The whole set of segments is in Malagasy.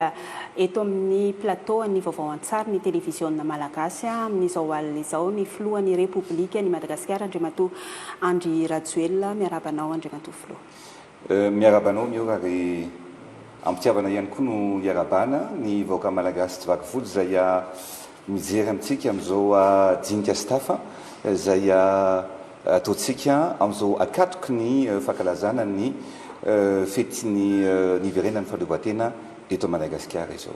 Eto amin'ny plateau ny vaovao an-tsary ny télévision malagasy amin'izao alina izao ny filohan'ny République ny Madagasikara Andriamatoa Andry Rajoelina miarabanao Andriamatoa filoha. Miarabanao miora ary ampitiavana ihany koa no iarabana ny vahoaka malagasy tsy vaky volo izay mijery amintsika amin'izao dinika stafa izay ataontsika amin'izao akatoky ny fankalazana ny fetin'ny niverenan'ny fahaleovan-tena eto Madagasikara izao.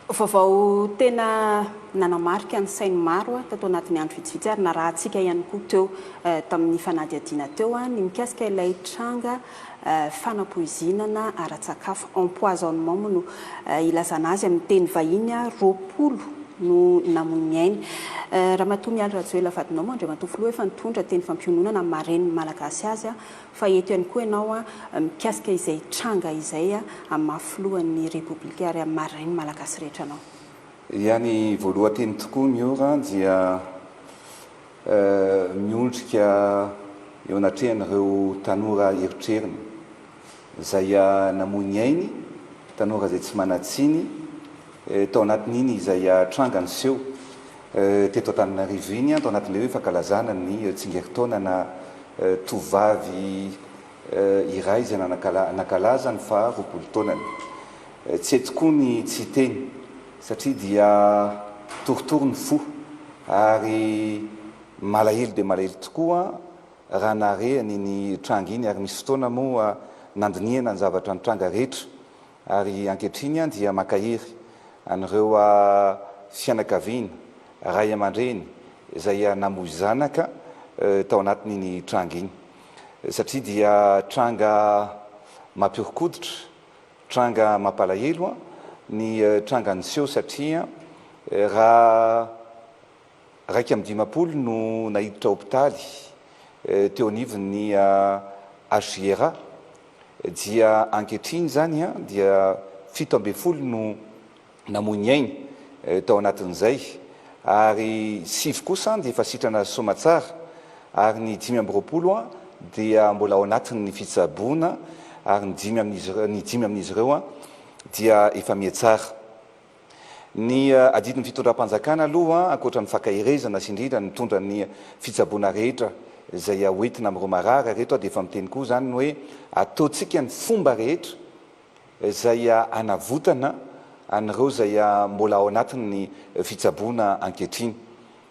Vaovao tena nanamarika ny sainy maro tato anatin'ny andro vitsivitsy ary na raha antsika ihany koa teo tamin'ny fanadihadiana teo ny mikasika ilay tranga fanapoizinana ara-tsakafo empoisonnement moa no ilazana azy amin'ny teny vahiny roapolo no namonoainy. Ramatoa Mialy Rajoelina vadinao moa Andriamatoa filoha efa nitondra teny fampiononana amin'ny mareniny malagasy azy fa eto ihany koa ianao mikasika izay tranga izay amin'ny mahafilohan'ny République ary amin'ny mareniny malagasy rehetra anao. Ihany voalohanteny tokoa miora dia miondrika eo anatrehan'ireo tanora eritreriny izay namony ainy, tanora izay tsy manatsiny tao anatin'iny izay tranga niseho teto Antananarivo iny tao anatin'ilay hoe fankalazana ny tsingeritaona na tovavy iray izay nankalaza ny faha-roapolo taonany. Tsy etokoa ny tsy teny satria dia torotoro ny fo ary malahelo dia malahelo tokoa raha narehany ny tranga iny ary misy fotoana moa nandiniana ny zavatra ny tranga rehetra ary ankehitriny dia makahery an'ireo fianakaviana ray aman-dreny izay namoy zanaka tao anatin'iny tranga iny satria dia tranga mampiorokoditra, tranga mampalahelo ny tranga niseho satria raha raiky amin'ny 10 no nahiditra hopitaly teo anivon'ny HGRA dia ankehitriny zany dia 17 no namony ainy tao anatin'izay ary 5 kosa dia efa sitrana somatsara ary ny 5 dia mbola ao anatin'ny fitsaboana ary ny 5 amin'izy ireo dia efa mihatsara. Ny adidin'ny fitondram-panjakana aloha ankoatra ny fankahirezana sy indrindra nitondra ny fitsaboana rehetra izay hoentina amin'ireo marara rehetra dia efa miteny koa zany hoe ataontsika ny fomba rehetra izay anavotana an'ireo izay mbola ao anatin'ny fitsaboana ankehitriny.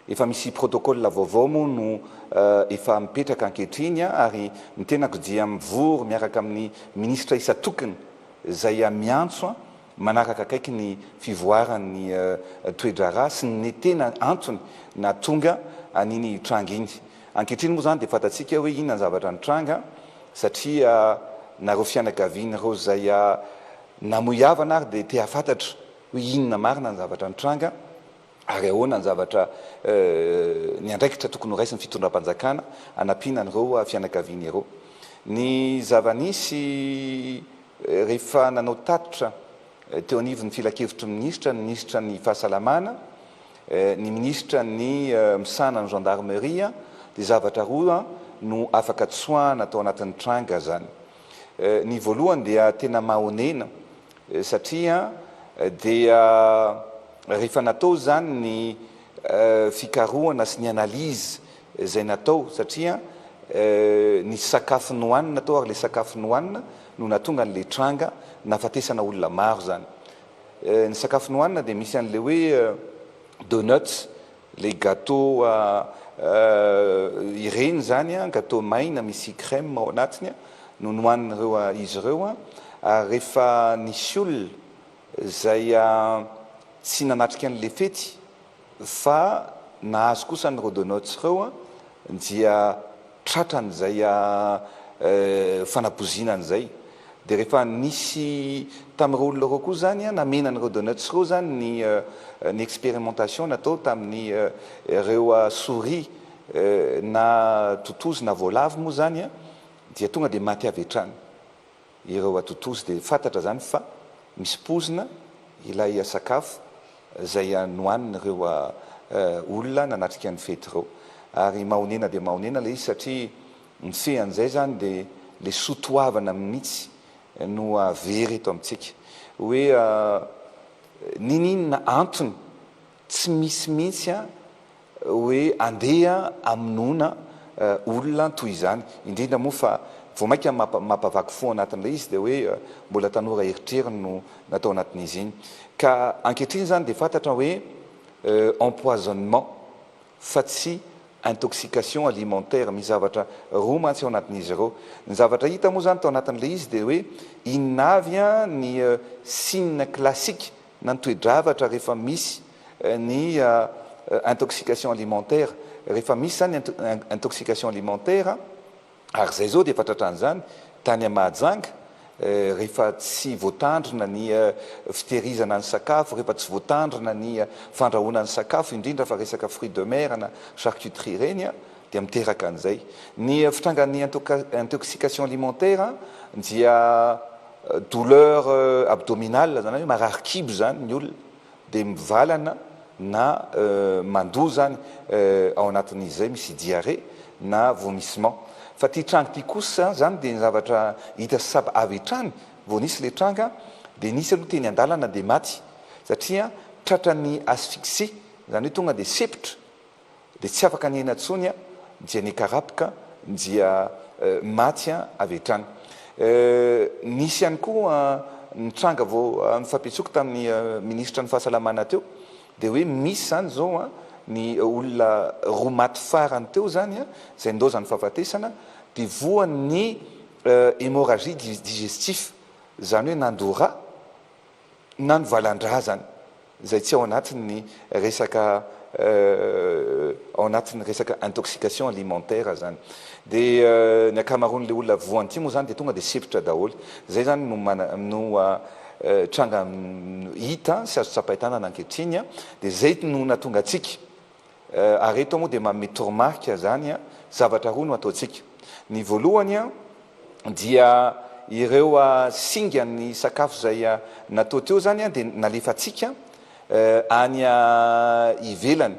Efa misy protocole vaovao moa no efa mipetraka ankehitriny ary ny tenako dia mivory miaraka amin'ny ministra isatokiny izay miantso manaraka akaiky ny fivoaran'ny toe-draharaha sy ny tena antony na tonga an'iny tranga iny. Ankehitriny moa zany dia fantatsika hoe inona ny zavatra ny tranga satria nareo fianakaviana ireo izay namoiavana ary dia te hafantatra hoe inona marina ny zavatra ny tranga ary ahoana ny zavatra ny andraikitra tokony ho raisiny fitondram-panjakana anampiana an'ireo fianakaviana ireo. Ny zava-nisy rehefa nanao tatitra teo anivon'ny filakevitry ministra, ny ministra ny fahasalamana, ny ministra ny misana ny gendarmerie dia zavatra roa no afaka tsoahana tao anatin'ny tranga zany. Ny voalohany dia tena mahonena satria dia rehefa natao zany ny fikarohana sy ny analizy izay natao satria ny sakafo nohanina natao ary le sakafo nohanina no natonga an'le tranga nafatesana olona maro zany. Ny sakafo nohanina dia misy an'le hoe donuts, le gâteau ireny zany gâteau maina misy crème ao anatiny no nohanin'ireo izy ireo ary rehefa nisy olona izay tsy nanatrika an'le fety fa nahazo kosa an'ireo donuts ireo dia tratran'izay fanapozinan'izay dia rehefa nisy tamin'ireo olona ireo koa zany namena an'ireo donuts ireo zany ny expérimentation natao tamin'ny ireo souris na totozy na voalavo moa zany dia tonga dia maty avy hatrany ireo totozy dia fantatra zany fa misy pozina ilay sakafo izay nohanin'ireo olona nanatrika ny fety ireo ary mahonena dia mahonena le izy satria ny fean'izay zany dia le sotoavana mihitsy no very eto amintsika hoe ninina antony tsy misy a hoe andeha aminona olona toy izany indrindra moa fa vao mainka mampavaky fo anatin'ilay izy dia hoe mbola tanora eritreriny no natao anatin'izy iny ka ankehitriny zany dia fantatra hoe empoisonnement fa tsy intoxication alimentaire misy zavatra roa mantsy ao anatin'izy ireo ny zavatra hita moa zany tao anatin'ilay izy dia hoe inona avy a ny signe classique na ny toe-dravatra rehefa misy ny intoxication alimentaire rehefa misy zany intoxication alimentaire ary zay zao dia fantatrany zany tany Mahajanga rehefa tsy voatandrina ny fitehirizana ny sakafo rehefa tsy voatandrina ny fandrahoana ny sakafo indrindra fa resaka fruits de mer na charcuterie reny dia miteraka an'izay ny fitrangan'ny intoxication alimentaire dia douleur abdominale zany hoe marary kibo zany ny olona dia mivalana na mandoa zany ao anatin'izy zay misy diarrhée na vomissement fa ty tranga ty kosa zany dia ny zavatra hita saba avy hatrany vao nisy le tranga dia nisy aloha teny an-dalana dia maty satria tratran'ny asphyxie zany hoe tonga dia sepitra dia tsy afaka ny ena ntsony dia ny karapoka dia maty avy hatrany nisy ihany koa ny tranga vao mifampiantsoako tamin'ny ministra ny fahasalamana teo dia hoe misy zany zao ny olona roa maty farany teo zany zay ndao zany fahafatesana dia voan'ny hémorragie digestif zany hoe nandora na ny valan-dra zany zay tsy ao anatin'ny resaka ao anatin'ny resaka intoxication alimentaire zany dia ny akamaroan'le olona voan'ity moa zany dia tonga dia sepitra daholo zay zany no tranga hita sy azo tsapahitanana ankehitriny dia zay no natonga atsika ary eto moa dia manome tormarque zany zavatra roa no ataontsika ny voalohany dia ireo singa ny sakafo zay natao teo zany dia nalefatsika any ivelany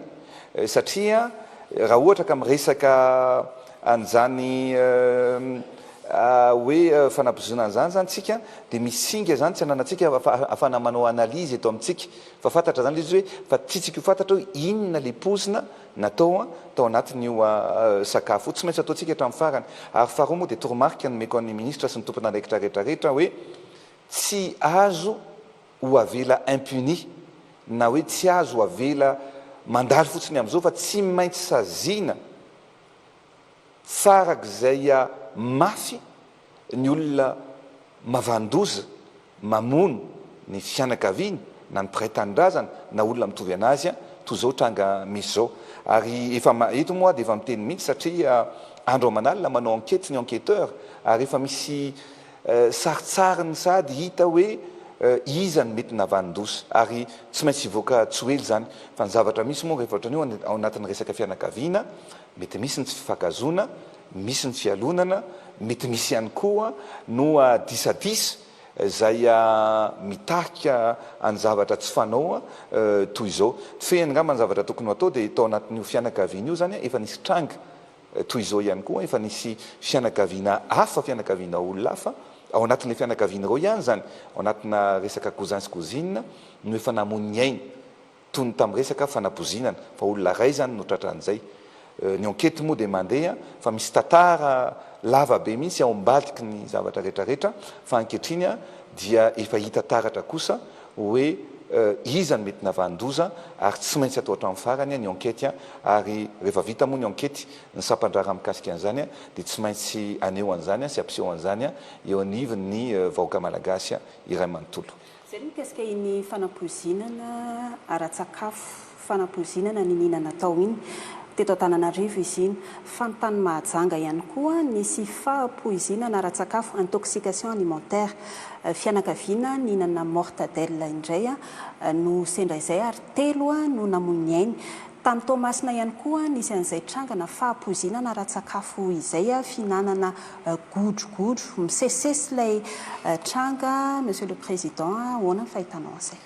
satria raha ohatra ka miresaka an'izany hoe fanapozonana zany zany tsika dia misy singa zany tsy ananantsika afana manao analyzy eto amintsika fa fantatra zany izy hoe fa tsitsika io fantatra hoe inona le pozina natao tao anatin'io sakafo tsy maintsy ataontsika hatramin'ny farany ary faharoa moa dia tormarque nomeko an'ny ministra sy ny tompona andraikitra rehetrarehetra hoe tsy azo ho avela impuni na hoe tsy azo ho avela mandalo fotsiny amin'izao fa tsy maintsy saziana farak'izay mafy ny olona mavandoza mamono ny fianakaviany na ny mpiray-tanindrazana na olona mitovy anazy toy izao tranga misy zao ary efa eto moa dia efa miteny mihitsy satria andro amanalina manao enquête ny enquêteur ary efa misy saritsariny sady hita hoe iza ny mety navandosa ary tsy maintsy hivoaka tsy oely zany fa ny zavatra misy moa rehefa ohatran'io ao anatin'ny resaka fianakaviana mety misy ny tsy fifankazona misy ny fialonana mety misy ihany koa no disadisa zay mitarika any zavatra tsy fanao toy izao fehany ngamba ny zavatra tokony atao dia tao anatin'io fianakaviana io zany efa nisy tranga toy izao ihany koa efa nisy fianakaviana hafa fianakaviana olona hafa ao anatin'le fianakaviana ireo ihany zany ao anatina resaka cousin sy cousine no efa namony ainy toy ny tamin'ny resaka fanapozinana fa olona ray zany no tratran'izay ny enquête moa dia mandeha fa misy tantara lava be mihitsy ao ambadiky ny zavatra rehetrarehetra fa ankehitriny dia efa hita taratra kosa hoe iza ny mety navandoza ary tsy maintsy atao hatramin'ny farany ny enquête ary rehefa vita moa ny enquête ny sampandrara mikasika an'izany dia tsy maintsy aneo an'izany sy ampiseho an'izany eo anivon'ny vahoaka malagasy iray manontolo zay mikasika iny fanapozinana ara-tsakafo fanapozinana ny ninana tao iny teto Antananarivo izy iny fa ny tany Mahajanga ihany koa nisy fahapoizinana ara-tsakafo intoxication alimentaire fianakaviana ninana mortadelle indray no sendra izay ary telo no namony ainy tany Toamasina ihany koa nisy an'izay trangana fahapoizinana ara-tsakafo izay finanana godrogodro misesisesy ilay tranga monsieur le président ahoana ny fahitanao an'izay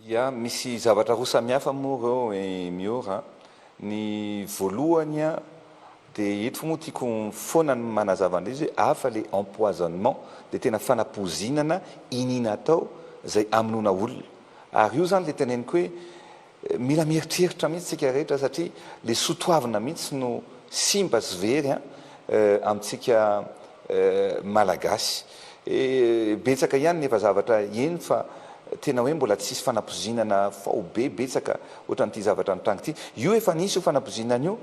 ia misy zavatra roa samihafa moa ireo miora ny voalohany dia eto moa tiako foana ny manazava an'ilay izy hoe hafa le empoisonnement dia tena fanapozinana inina atao zay amonona olona ary io zany le teneniko hoe mila mieritreritra mihitsy tsika rehetra satria le sotoavina mihitsy no simba sy very amintsika malagasy betsaka ihany nefa zavatra eny fa tena hoe mbola tsisy fanapozinana fao be betsaka ohatran'ity zavatra nitranga ity io efa nisy io fanapozinana io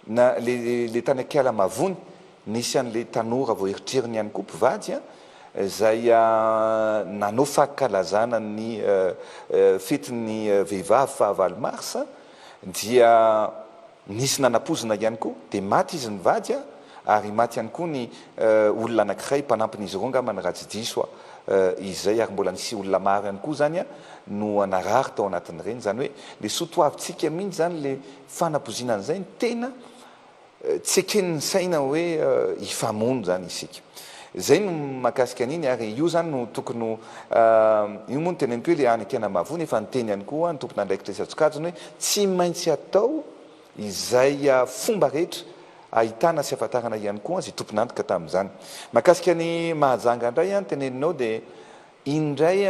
na le tany akiala mavony nisy an'le tanora vao eritreriny ihany koa mpivady zay nanao fahakalazana ny fetin'ny vehivavy fahavalo marsa dia nisy nanapozina ihany koa dia maty izy ny vady ary maty ihany koa ny olona anankiray mpanampin'izy ireo ngamba raha tsy diso izay ary mbola nisy olona maro ihany koa zany no narary tao anatin'ireny zany hoe le sotoavitsika mihitsy zany le fanapozinana zay ny tena tsy eken'ny saina hoe hifamono zany isika zay no mahakasika an'iny ary io zany no tokony io moa no teneniko hoe le any akena mavony efa niteny ihany koa ny tompona andraikitra isatsokajony hoe tsy maintsy atao izay fomba rehetra ahitana sy afatarana ihany koa zay tompona antoka tamin'izany mahakasika ny mahajanga indray ny teneninao dia indray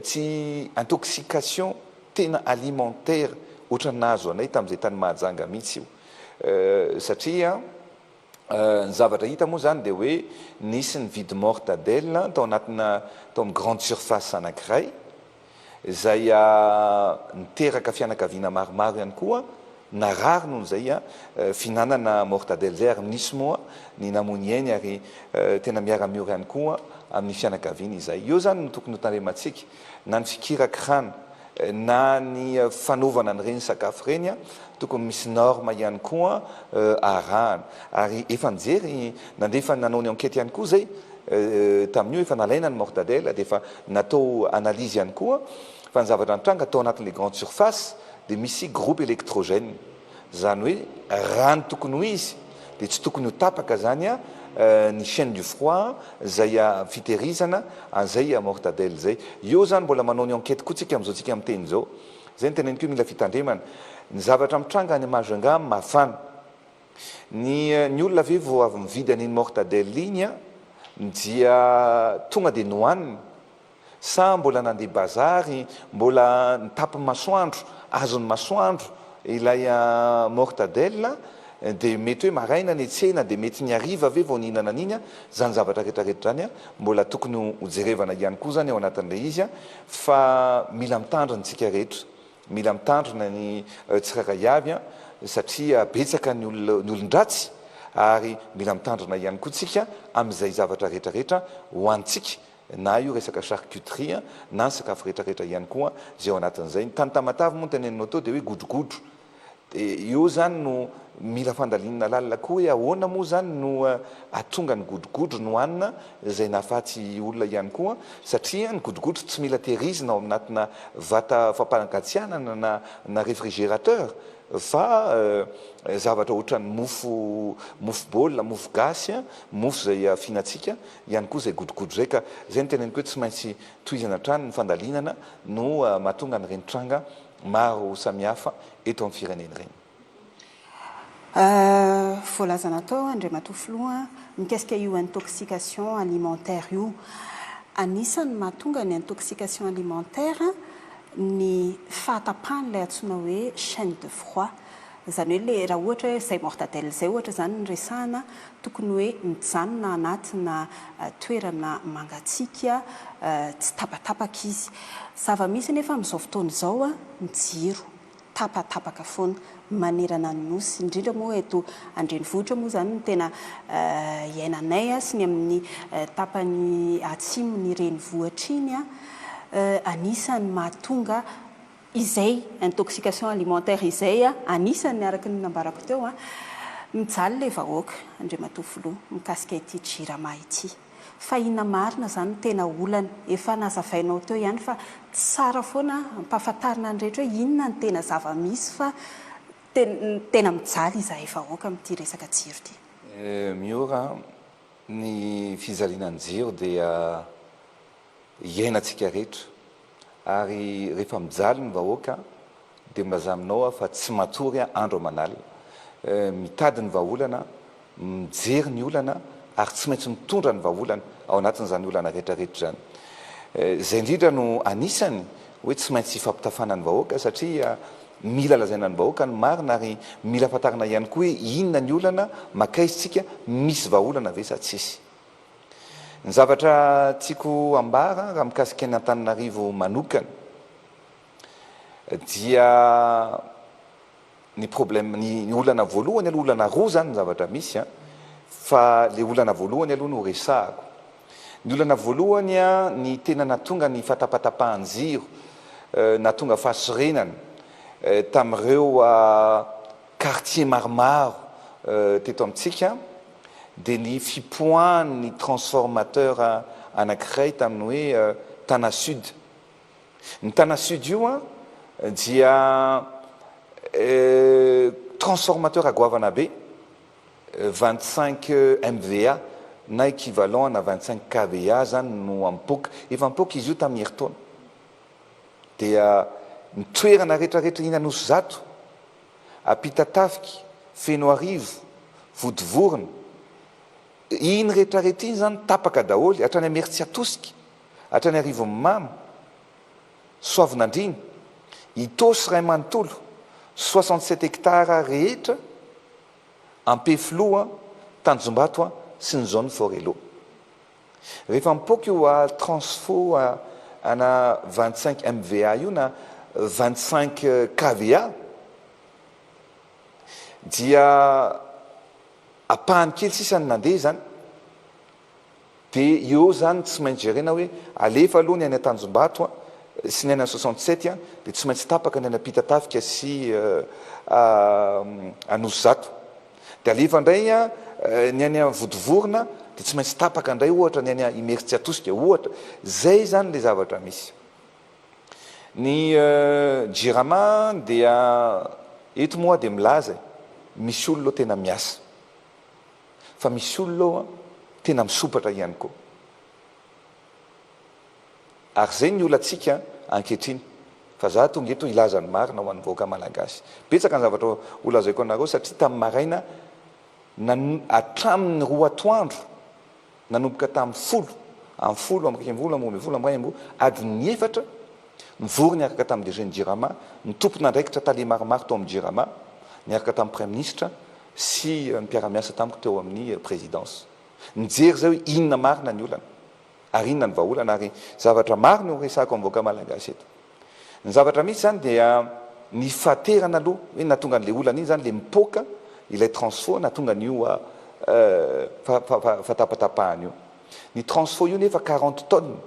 tsy intoxication tena alimentaire ohatra nazo anay tamin'izay tany mahajanga mihitsy io satria ny zavatra hita moa zany dia hoe nisy ny vide mortadelle tao anatina tao amin'ny grande surface anankiray zay niteraka fianakaviana maromaro ihany koa narary noho zay finanana mortadelle zay ary nisy moa ny namony eny ary tena miara-miory ihany koa amin'ny fianakaviana izay io zany no tokony hotandrematsika na ny fikirakirana na ny fanaovana n'ireny sakafo reny tokony misy norme ihany koa arahana ary efa nijery nandefa nanao ny enquête ihany koa zay tamin'io efa nalaina ny mortadelle dia efa natao analyse ihany koa fa ny zavatra nitranga tao anatin'le grande surface dia misy groupe électrogène zany hoe rano tokony ho izy dia tsy tokony ho tapaka zany ny chaîne du froid zay fitehirizana an'izay mortadelle zay io zany mbola manao ny enquête koa tsika amin'izao tsika amin'ny teny zao zay ny teneniko mila fitandremana ny zavatra mitranga any Majunga mafana ny olona ve vao avy mividy an'iny mortadelle iny dia tonga dia nohaniny sa mbola nandeha bazary mbola nitapy masoandro azony masoandro ilay mortadelle dia mety hoe maraina ny tsena dia mety ny hariva ve vao nihinana an'iny zany zavatra rehetrarehetra zany mbola tokony hojerevana ihany koa zany ao anatin'ilay izy fa mila mitandrina tsika rehetra mila mitandrina ny tsirairay avy satria betsaka ny olon-dratsy ary mila mitandrina ihany koa tsika amin'izay zavatra rehetrarehetra ho antsika na io resaka charcuterie na ny sakafo rehetrarehetra ihany koa zay ao anatin'izay ny tany tamatavy moa ny teneninao tao dia hoe godrogodro io zany no mila fandalinana lalina koa hoe ahoana moa zany no atonga ny godrogodro no hanina zay nahafaty olona ihany koa satria ny godrogodro tsy mila tehirizina ao anatina vata fampanagatsianana na réfrigérateur fa zavatra ohatran'ny mofo baolina mofo gasy mofo zay finatsika ihany koa zay godrogodro zay ka zay ny teneniko hoe tsy maintsy tohizana trano ny fandalinana no mahatonga ny renitranga maro samihafa eto amin'ny firenena ireny voalazana tao Andriamatoa Filoha mikasika io intoxication alimentaire io anisan'ny mahatonga ny intoxication alimentaire ny fahatapahan'ilay antsoina hoe chaîne de froid zany hoe le raha ohatra hoe zay mortadelle zay ohatra zany ny resahana tokony hoe mijanona anatina toerana mangatsiaka tsy tapatapaka izy zava-misy nefa amin'izao fotoana izao ny jiro tapatapaka foana manerana ny nosy indrindra moa eto andrenivohitra moa zany no tena iainanay sy ny amin'ny tapany atsimon'ny renivohitra iny anisany mahatonga izay intoxication alimentaire izay anisany araka ny nambarako teo mijaly le vahoaka Andriamatoa Filoha mikasika ity jirama ity fa inona marina zany tena olana efa nazavainao teo ihany fa tsara foana ampahafantarina ny rehetra hoe inona ny tena zava-misy fa tena mijaly izahay vahoaka amin'ity resaka jiro ity miora ny fizalianany jiro dia iainantsika rehetra ary rehefa mijaly ny vahoaka dia milazaminao fa tsy matory andro aman'alina mitady ny vahaolana mijery ny olana ary tsy maintsy mitondra ny vahaolana ao anatin'izany olana rehetrarehetra zany zay indrindra no anisany hoe tsy maintsy fampitafana ny vahoaka satria mila lazaina ny vahoaka ny marina ary mila fantarina ihany koa hoe inona ny olana makaizitsika misy vahaolana ve sa tsisy. Ny zavatra tiako ambara raha mikasika ny Antananarivo manokana dia ny problème ny olana voalohany aloha olana roa zany ny zavatra misy fa le olana voalohany aloha no resahako. Ny olana voalohany ny tena natonga ny fatapatapahan-jiro natonga fahasorenana tamin'ireo quartier maromaro teto amintsika dia ny fipoahan'ny transformateur anankiray tamin'ny hoe Tana Sud. Ny Tana Sud io dia transformateur agoavana be 25 MVA na équivalent na 25 kVA zany no ampoka efa ampoka izy io tamin'ny herintaona dia ny toerana rehetrarehetra iny Anosizato Ampitatafiky Fenoarivo Vodivorona iny rehetrarehetra iny zany tapaka daholo hatrany Ameritsiatosika hatrany Arivomamy Soavinandriny Itosy Ray Manontolo 67 hectares rehetra Ampefloa Tanjombato sy ny zone Forelo. Rehefa mipoka io transfo ana 25 MVA io na 25 kVA dia apahany kely sisany nandeha zany dia eo zany tsy maintsy jerena hoe alefa aloha ny any Tanjombato sy ny any 67 dia tsy maintsy tapaka ny any Ampitatafiky sy Anosizato dia alefa indray ny any Vodivorona dia tsy maintsy tapaka indray ohatra ny any Imeritsiatosika ohatra zay zany le zavatra misy. Ny Jirama dia eto moa dia milaza misy olona tena miasa fa misy olona tena misopatra ihany koa ary zay ny olantsika ankehitriny fa za tonga eto ilaza ny marina ho an'ny vahoaka malagasy. Betsaka ny zavatra olazaiko anareo satria tamin'ny maraina hatramin'ny 2 atoandro nanomboka tamin'ny 10 amin'ny 10 amin'ny 12 amin'ny 12 amin'ny 12 adiny 4 mivory niaraka tamin'ny DG Jirama ny tompona andraikitra tale maromaro tao amin'ny Jirama niaraka tamin'ny Premier Ministre sy ny mpiara-miasa tamiko teo amin'ny présidence nijery zao inona marina ny olana ary inona ny vahaolana ary zavatra marina no resahako amin'ny vahoaka malagasy eto. Ny zavatra misy zany dia ny faterana aloha hoe natonga an'le olana iny zany le mipoka ilay transfo natonga an'io fatapatapahana io. Ny transfo io nefa 40 tonnes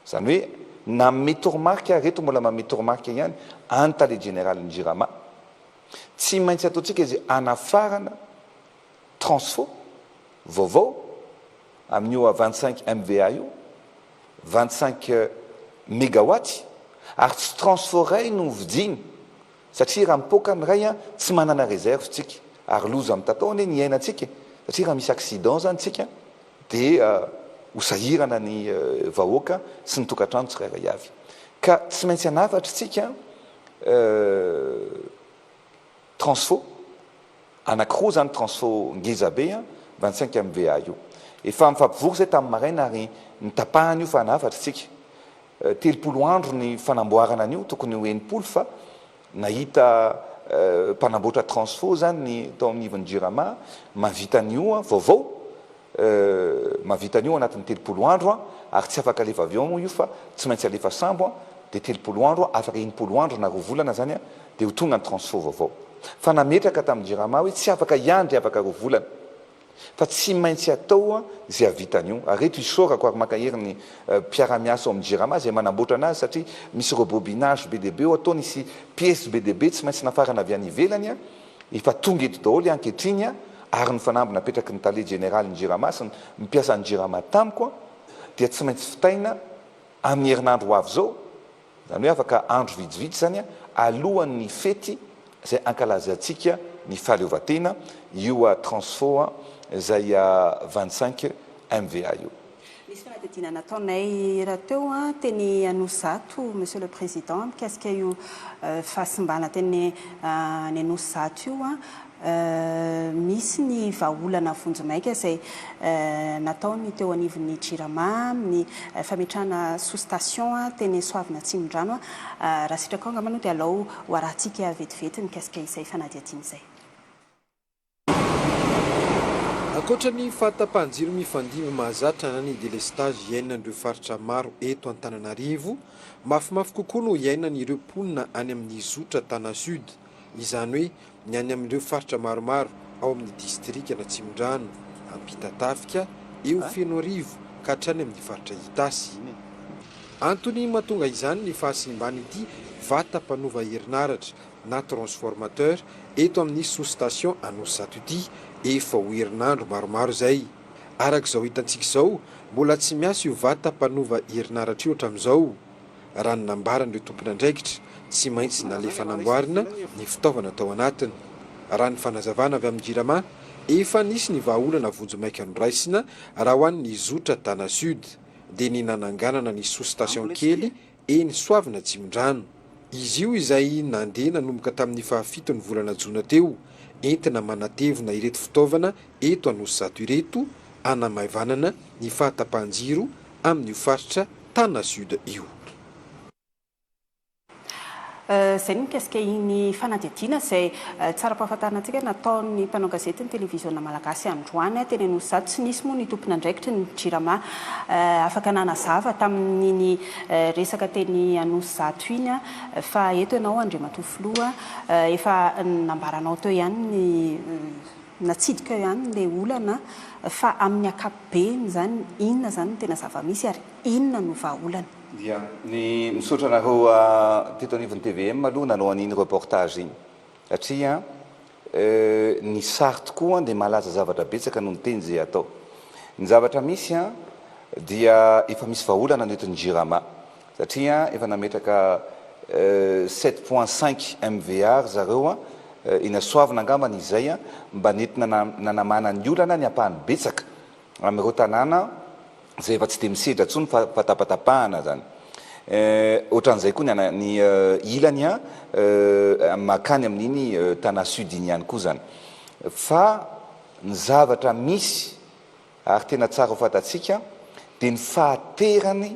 zany hoe na métormarque reto mbola mamétormarque ihany antale général ny Jirama tsy maintsy ataontsika izy anafarana transfo vaovao amin'io 25 MVA io 25 mégawatts ary tsy transfo ray no vidiny satria raha mipoka ny ray tsy manana réserve tsika ary loza amin'ny tataony ny iainantsika satria raha misy accident zany tsika dia hosahirana ny vahoaka sy ny tokantrano tsirairay avy ka tsy maintsy anafatra tsika transfo anankiroa zany transfo ngeza be 25 MVA io efa mifampivory zay tamin'ny maraina ary nitapahana io fa anafatra tsika 30 andro ny fanamboarana an'io tokony ho 80 fa nahita mpanamboatra transfo zany ny tao amin'ny ivon'ny Jirama mavita an'io vaovao mavita an'io anatin'ny 30 andro ary tsy afaka alefa avion moa io fa tsy maintsy alefa sambo dia 30 andro afaka 80 andro na roa volana zany dia ho tonga ny transfo vaovao fa nametraka tamin'ny Jirama hoe tsy afaka iandry afaka roa volana fa tsy maintsy atao zay avita an'io ary reto isorako ary makahery ny mpiara-miasa ao amin'ny Jirama zay manamboatra anazy satria misy rebobinage be dia be ao ataony isy pièce be dia be tsy maintsy nafarana avy any ivelany efa tonga eto daholo ankehitriny ary ny fanamby napetraky ny tale général ny Jirama sy mipiasa ny Jirama tamiko dia tsy maintsy fitaina amin'ny herinandro ho avy zao zany hoe afaka andro vitsivitsy zany alohan'ny fety zay ankalazantsika ny fahaleovan-tena io transfo zay 25 MVA io. Misy fanadidina nataonay raha teo teny Anosizato monsieur le président mikasika io fahasimbana teny ny Anosizato io misy ny vahaolana vonjomaika izay nataony teo anivon'ny Jirama amin'ny fametrahana sous-station teny Soavina Tsimondrano raha sitraka angamba no dia alao ho arahantsika vetivety mikasika izay fanadihadiana izay. Ankoatra ny fahatapahan-jiro mifandimby mahazatra na ny délestage iainan'ireo faritra maro eto Antananarivo, mafimafy kokoa no iainan'ireo mponina any amin'ny zotra Tana Sud, izany hoe ny any amin'ireo faritra maromaro ao amin'ny distrika na Tsimondrano, Ampitatafika, eo Fenoarivo ka hatrany amin'ny faritra Itasy. Antony mahatonga izany ny fahasimbany ity vata-panova herinaratra na transformateur eto amin'ny sous-station Anosy ity efa ho herinandro maromaro izay. Arak'izao hitantsika izao, mbola tsy miasa io vata-panova herinaratra io hatramin'izao. Raha ny nambaran'ireo tompon'andraikitra, tsy maintsy nalefa namboarina ny fitaovana tao anatiny. Raha ny fanazavana avy amin'ny Jirama, efa nisy ny vahaolana vonjomaika noraisina raha ho an'ny zotra Tana Sud, dia ny nananganana ny sous-station kely eny Soavina Tsimondrano. Izy io izay nandeha nanomboka tamin'ny fahafitony volana Jona teo, entina manatevina ireto fitaovana eto Anosy ireto, hanamaivanana ny fahatapahan-jiro amin'ny faritra Tana Sud io. Izay ny mikasika iny fanadihadiana izay tsara pahafantarantsika nataon'ny mpanao gazety ny televiziona malagasy androany teny Anosy Zato. Tsy nisy moa ny tompon'andraikitra ny Jirama afaka nanazava tamin'iny resaka teny Anosy Zato iny fa eto ianao Andriamatoa Filoha efa nambaranao teo ihany ny natsidika eo ihany le olana fa amin'ny ankapobeny zany inona zany tena zava-misy ary inona no vahaolana. Dia ny misaotra anareo teto anivon'ny TVM aloha nanao an'iny reportage iny satria ny sary tokoa dia malaza zavatra betsaka noho ny teny zay atao. Ny zavatra misy dia efa misy vahaolana no eto ny Jirama satria efa nametraka 7.5 MVA zareo ina Soavina angambany izay mba nentina nanamana ny olana ny ampahany betsaka amin'ireo tanàna zay efa tsy dia misedra intsony fatapatapahana zany. Ohatran'izay koa ny ilany makany amin'iny Tana Sud iny ihany koa zany. Fa ny zavatra misy ary tena tsara ho fantatsika dia ny fahaterany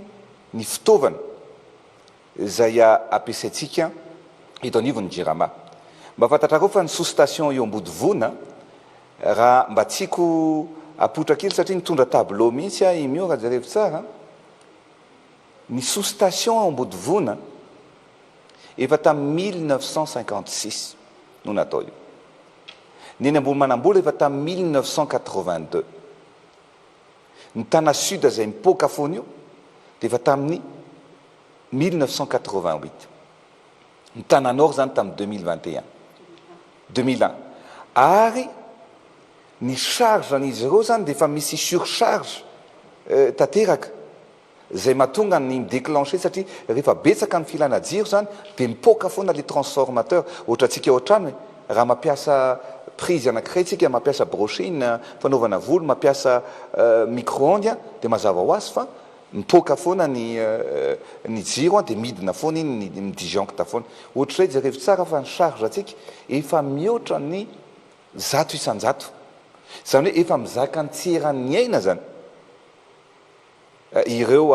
ny fitaovana izay ampiasaintsika eto anivon'ny Jirama. Mba fantatrareo fa ny sous-station eo Ambodivona raha mba tsiko apotra kely satria nitondra tableau mihitsy imio raha jerevy tsara. Ny sous-station Ambodivona efa tamin'ny 1956 no natao io. Ny eny Ambonimanambola efa tamin'ny 1982. Ny Tana Sud izay mipoaka foana io dia efa tamin'ny 1988. Ny Tana Nord zany tamin'ny 2001. Ary ny charge an'izy ireo zany dia efa misy surcharge tanteraka zay mahatonga ny midéclencher satria rehefa betsaka ny filana jiro zany dia mipoaka foana le transformateur. Ohatra antsika ao an-trano raha mampiasa prise anankiray tsika, mampiasa brochine fanaovana volo, mampiasa micro-ondes dia mazava ho azy fa mipoaka foana ny jiro dia midina foana iny midisjoncte foana. Ohatray jerevy tsara fa ny charge atsika efa mihoatra ny 100 isan-jato. Zany hoe efa mizaka ny tseran'ny aina zany ireo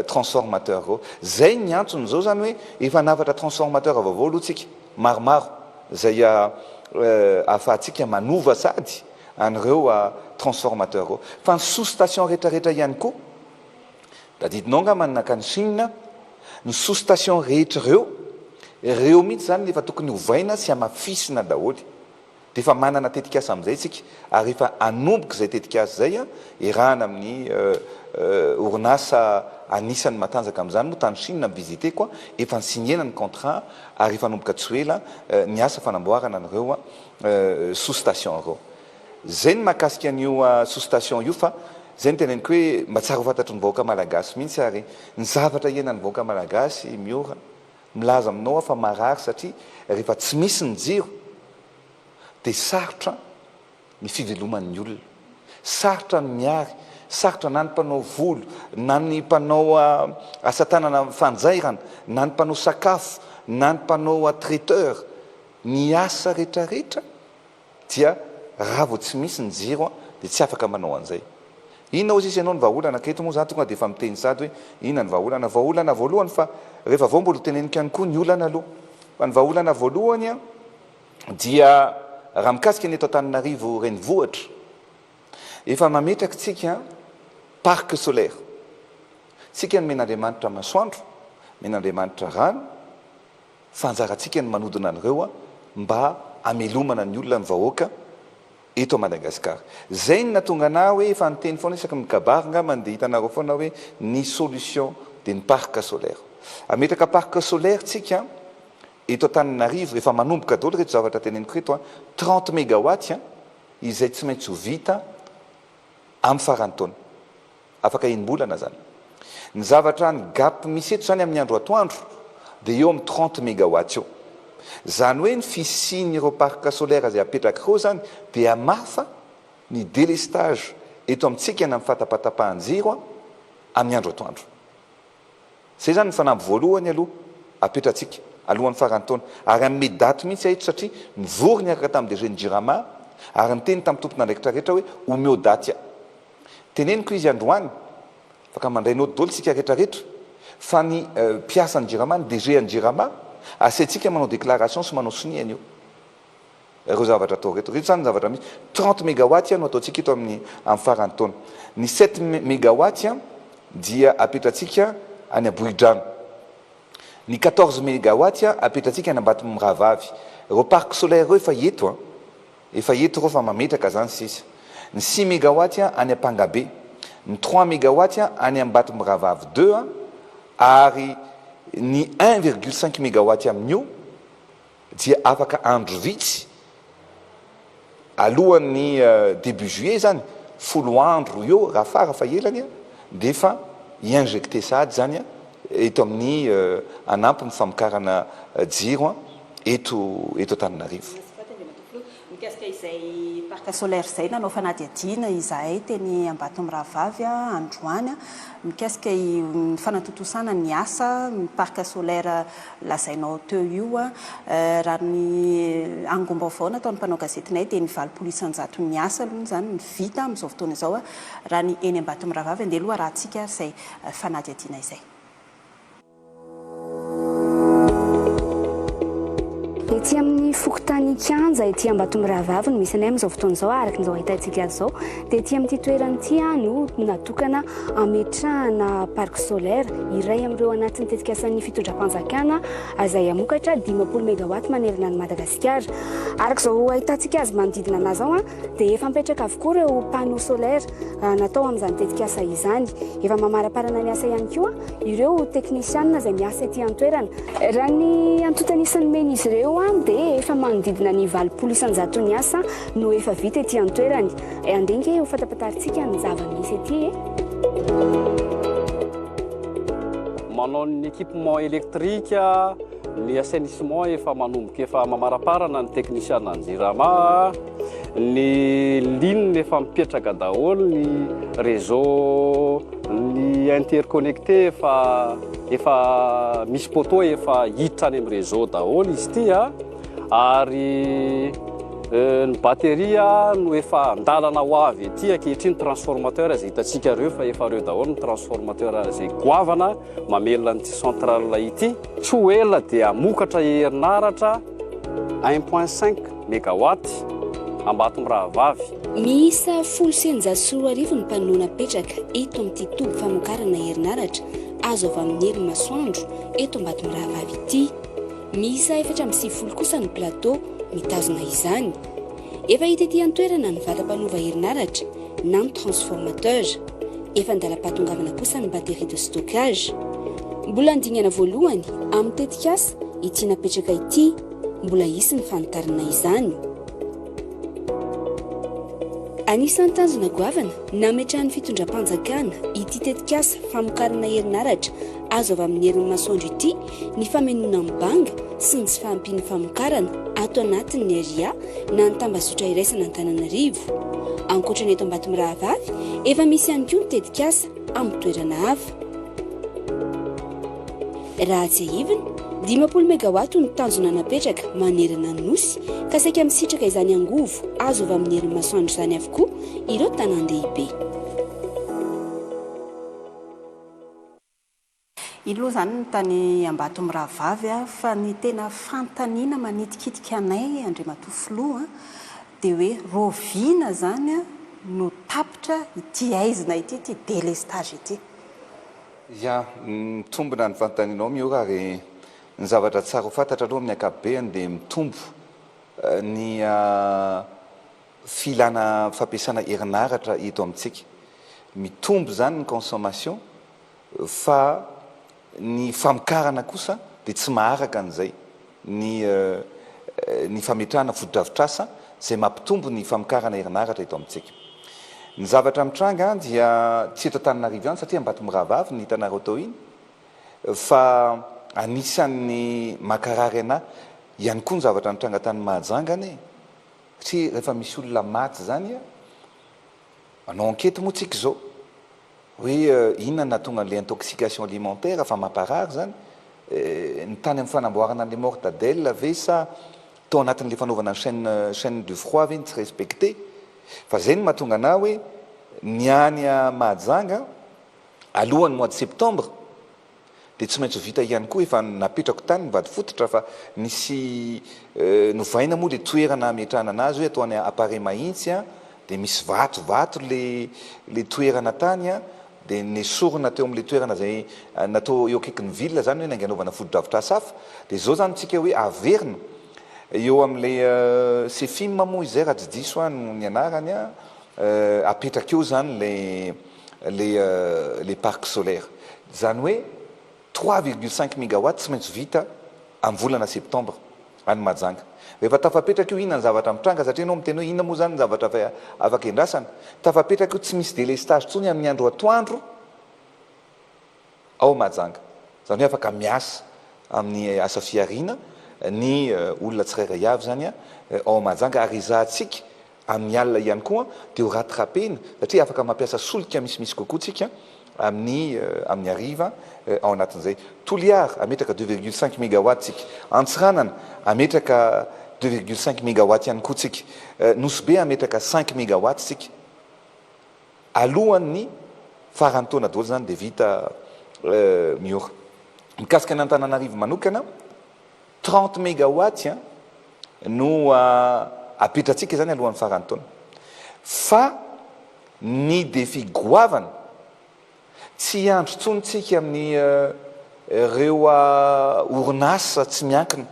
transformateur reo. Zay ny antsony zao zany hoe efa navatra transformateur vaovao aloha tsika maromaro zay ahafahantsika manova sady an'ireo transformateur reo. Fa ny sous-station rehetrarehetra ihany koa tadidinao angamba nakany Chine, ny sous-station rehetra reo mihitsy zany efa tokony hovaina sy amafisina daholy. Dia efa manana tetikasa amin'izay tsika ary efa anomboka izay tetikasa zay irahana amin'ny orinasa anisan'ny matanjaka amin'izany moa tany Chine visité koa efa nsignena ny contrat ary efa anomboka tsy ela ny asa fanamboarana an'ireo sous-station reo. Zay ny mahakasika an'io sous-station io fa zay ny teneniko hoe mba tsara ho fantatry ny vahoaka malagasy mihitsy ary ny zavatra iainan'ny vahoaka malagasy miora milaza aminao fa marary satria rehefa tsy misy ny jiro dia sarotra ny fiveloman'ny olona, sarotra ny miary, sarotra na ny mpanao volo, na ny mpanao asa tanana fanjairana, na ny mpanao sakafo, na ny mpanao traiteur, ny asa rehetrarehetra dia raha vao tsy misy ny jiro dia tsy afaka manao an'izay. Inona ozy izy ianao ny vahaolana aketo moa zany tonga dia efa miteny sady hoe inona ny vahaolana voalohany fa rehefa vao mbola tenenika ihany koa ny olana aloha. Fa ny vahaolana voalohany a dia raha mikasika ny eto Antananarivo renivohitra efa mametraka tsika parc solaire. Tsika ny men'Andriamanitra masoandro, men'Andriamanitra rano, fanjarantsika ny manodina an'ireo mba amelomana ny olona ny vahoaka eto Madagasikara. Zay ny natonga na hoe efa niteny foana isaky mikabary ngamba dia hitanareo foana hoe ny solution dia ny parc solaire. Ametraka parc solaire tsika eto Antananarivo rehefa manomboka daholo reto zavatra teneniko reto 30 mégawatts izay tsy maintsy ho vita amin'ny faran'ny taona. Afaka enim-bolana zany. Ny zavatra ny gap misy eto zany amin'ny andro atoandro dia eo amin'ny 30 mégawatts eo. Zany hoe ny fisian'ireo parc solaire izay apetraka ireo zany dia hamafa ny délestage eto amintsika na amin'ny fatapatapahan-jiro amin'ny andro atoandro. Zay zany ny fanamby voalohany aloha apetratsika alohan'ny faran'ny taona. Ary amin'ny daty mihitsy eto satria nivory niaraka tamin'ny DG Jirama ary niteny tamin'ny tompona andraikitra rehetra hoe omeo daty. Teneniko izy androany afaka mandrainao daholo sika rehetrarehetra fa ny mpiasa ny Jirama ny DG ny Jirama asaitsika manao déclaration sy manao siniany io. Ireo zavatra atao reto. Reto zany ny zavatra misy 30 mégawatts no ataontsika eto amin'ny faran'ny taona. Ny 7 mégawatts dia apetratsika any Abohidrano. Ny 14 mégawatts apetratsika any Ambatomirahavavy. Ireo parc solaire ireo efa eto reo fa mametraka zany sisa. Ny 6 mégawatts any Ampangabe. Ny 3 mégawatts any Ambatomirahavavy 2 ary ny 1,5 mégawatts amin'io dia afaka andro vitsy alohan'ny début juillet zany 10 andro eo raha fara fa elany dia efa injecté sady zany eto amin'ny anampy ny famokarana jiro eto Antananarivo. Mikasika izay parc solaire izay nanao fanadihadiana izahay teny Ambatomirahavavy androany mikasika ny fanatotosana ny asa ny parc solaire lazainao teo io raha ny angom-baovao nataon'ny mpanao gazetinay dia ny 900 ny asa aloha zany ny vita amin'izao fotoana izao raha ny eny Ambatomirahavavy andeha aloha raha tsika izay fanadihadiana izay. Ety amin'ny fokotany Kianja ety Ambatomirahavavy no misy anay amin'izao fotoana izao araka n'izao ahitantsika azy izao dia ety amin'ity toerana ity no natokana ametrahana parc solaire iray amin'ireo anatin'ny tetikasan'ny fitondram-panjakana izay amokatra 500 mégawatt manerana ny Madagasikara. Araka izao ahitantsika azy manodidina anazy ao dia efa mipetraka avokoa ireo panneau solaire natao amin'izany tetikasa izany. Efa mamaraparana ny asa ihany koa ireo teknisianina izay miasa ety an-toerana. Raha ny antotanisany mena izy ireo dia efa manodidina ny 900 ny asa no efa vita ety an-toerany. Andenge ho fatapataritsika ny zava-misy ety. Manao ny équipement électrique, ny assainissement efa manomboka efa mamaraparana ny teknisiana ny Jirama, ny ligne efa mipetraka daholo, ny réseau, ny interconnecté efa misy poteau efa hiditra any amin'ny réseau daholo izy ity ary ny batterie no efa andalana ho avy ety ankehitriny transformateur izay hitantsika ireo fa efa ireo daholo ny transformateur izay goavana mamelona ny centrale ity. Tsy ho ela dia amokatra herinaratra 1,5 mégawatt Ambatomirahavavy. Miisa 1,740 ny mpanao napetraka eto amin'ity toby famokarana herinaratra azo avy amin'ny herin'ny masoandro eto Ambatomirahavavy ity. Miisa 490 kosa ny plateau mitazona izany. Efa hita ety an-toerana ny vata-panova herinaratra na ny transformateur. Efa andalam-patongavana kosa ny batterie de stockage. Mbola andingana voalohany amin'ny tetikasa ity napetraka ity mbola hisy ny fanitarana izany. Anisan'ny tanjona goavana nametrahan'ny fitondram-panjakana ity tetikasa famokarana herinaratra azo avy amin'ny herin'ny masoandro ity ny famenona amin'ny banga sy ny tsy fahampian'ny famokarana ato anatin'ny area na ny tambazotra iraisana Antananarivo. Ankoatra ny eto Ambatomirahavavy efa misy ihany koa ny tetikasa amin'ny toerana hafa. Raha tsy ahivina 20 megawatt ny tanjona napetraka manerana ny nosy ka saika misitraka izany angovo azo avy amin'ny herin'ny masoandro izany avokoa ireo tanàn-dehibe. Ilo zany ny tany Ambatomirahavavy fa ny tena fantaniana manitikitika anay Andriamatoa Filoha dia hoe roviana zany no tapitra ity aizina ity ity délestage ity. Ya, mitombona ny fantanianao miora ary ny zavatra tsara ho fantatra aloha amin'ny ankapobeny dia mitombo ny filana fampiasana herinaratra eto amintsika. Mitombo zany ny consommation fa ny famokarana kosa dia tsy maharaka an'izay ny fametrahana fotodrafitrasa izay mampitombo ny famokarana herinaratra eto amintsika. Ny zavatra mitranga dia tsy eto Antananarivo ihany satria Ambatomirahavavy ny hitanareo tao iny fa anisan'ny makarary ana ihany koa ny zavatra mitranga tany Mahajanga satria rehefa misy olona maty zany manao enquête moa tsika zao hoe inona nahatonga an'ilay intoxication alimentaire fa mamparary zany ny tany amin'ny fanamboarana an'ilay mortadelle ve sa tao anatin'ilay fanaovana chaîne de froid ve tsy respecté fa zay ny mahatonga ana hoe ny any Mahajanga alohan'ny mois de septembre dia tsy maintsy vita ihany koa efa napetrako tany mivady fototra fa nisy novaina moa le toerana ametrahana anazy hoe atao any appareil mahitsy dia misy vatovato le toerana tany dia nesorina teo amin'ilay toerana zay natao eo akaiky ny ville zany hoe nanganovana fotodrafitrasa hafa dia zao zany tsika hoe averina eo amin'ilay CEFIM moa izay raha tsy diso ny anarany apetraka eo zany les parcs solaires zany hoe 3,5 mégawatt tsy maintsy vita amin'ny volana septembre any Mahajanga. Rehefa tafapetraka io inona ny zavatra mitranga satria anao miteny hoe inona moa zany ny zavatra afaka endrasana. Tafapetraka io tsy misy délestage tsony amin'ny andro atoandro ao Mahajanga. Zany hoe afaka miasa amin'ny asa fiarina ny olona tsirairay avy zany ao Mahajanga ary izahantsika amin'ny alina ihany koa dia ho rattrapena satria afaka mampiasa solika misimisy kokoa tsika amin'ny hariva ao anatin'izay. Toliara ametraka 2,5 mégawatt tsika, Antsiranana ametraka 2,5 mégawatt ihany koa tsika, Nosy be ametraka 5 mégawatt tsika. Alohan'ny farany taona daholo zany dia vita miora. Mikasika ny Antananarivo manokana 30 mégawatt no apetratsika zany alohan'ny farany taona. Fa ny défi goavana tsy andro tsonitsika amin'ny reo orinasa tsy miankina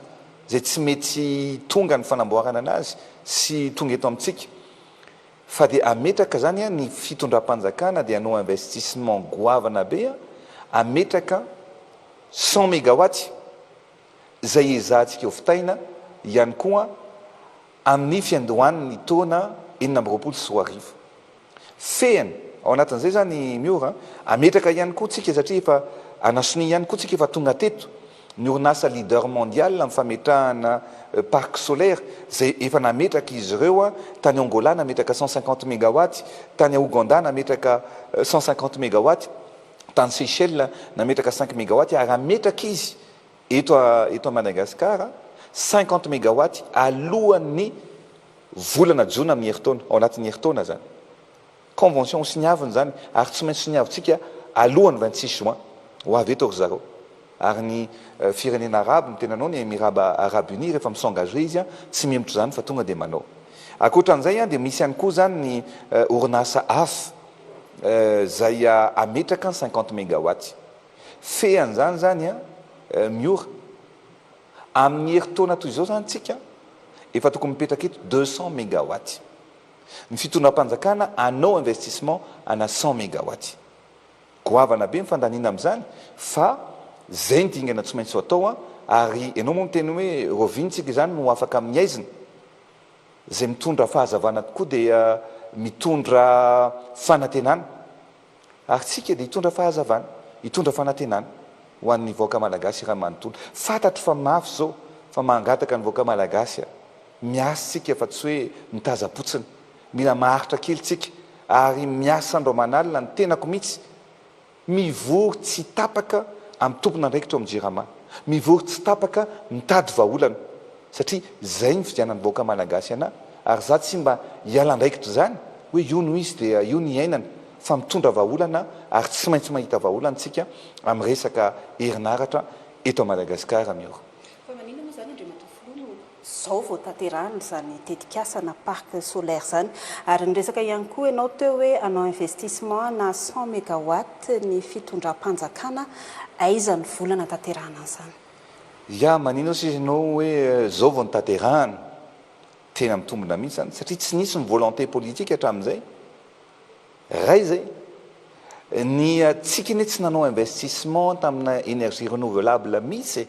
zay tsy mety tonga ny fanamboarana anazy sy tonga eto amintsika fa dia ametraka zany ny fitondram-panjakana dia hanao investissement goavana be ametraka 100 mégawatt zay ezahantsika ho fitaina ihany koa amin'ny fiandohan'ny taona 2024 fehany ao anatin'izay zany miora ametraka ihany koa tsika satria efa anasony ihany koa tsika efa tonga teto ny orinasa leader mondial amin'ny fametrahana parc solaire zay efa nametraka izy ireo tany Angola nametraka 150 mégawatt, tany Ouganda nametraka 150 mégawatt, tany Seychelles nametraka 5 mégawatt ary ametraka izy eto à Madagascar 50 mégawatt alohan'ny volana jona amin'ny herintaona ao anatin'ny herintaona zany. Convention signiaviny zany ary tsy maintsy signiavintsika alohan'ny 26 juin ho avy eto ry zareo. Ary ny firenena arabe mitenanao ny Émirats Arabes Unis rehefa misengage izy tsy memotro zany fa tonga dia manao. Ankoatran'izay dia misy ihany koa zany ny orinasa hafa zay ametraka 50 mégawatt. Fehan'izany zany miora amin'ny herintaona toy izao zany tsika efa tokony mipetraka eto 200 mégawatt. Ny fitondram-panjakana anao investissement ana 100 mégawatt. Goavana be mifandaniana amin'izany fa zay ny dingana tsy maintsy atao ary ianao moa miteny hoe rovintsika zany no afaka amin'ny aizina zay mitondra fahazavana tokoa dia mitondra fanantenana ary tsika dia hitondra fahazavana hitondra fanantenana ho an'ny vahoaka malagasy raha manontolo. Fantatro fa mafy zao fa mangataka ny vahoaka malagasy miasa tsika fa tsy hoe mitaza-potsiny, mila maharitra kely tsika ary miasa andro manalina ny tenako mihitsy mivory tsy tapaka amin'ny tompona ndraikitra amin'ny jirama mivory tsy tapaka mitady vaolana satria zay ny fidianany vahoaka malagasy ana ary za tsy mba hiala ndraikitra zany hoe io no izy dia io ny iainana fa mitondra vaolana ary tsy maintsy mahita vaolana tsika amin'ny resaka herinaratra eto Madagasikara miora. Fa manino moa zany Andriamatofolo zao vao tanterahana zany tetikasana parc solaire zany ary nyresaka ihany koa ianao teo hoe anao investissement na 100 mégawatt ny fitondram-panjakana aiza ny volana tanterahana an'izany. Ya manino sy ianao hoe zao vao ny tanterahana tena mitombona mihitsy zany satria tsy nisy ny volonté politique hatramin'izay ray zay ny tsika iny tsy nanao investissement tamina énergie renouvelable mihitsy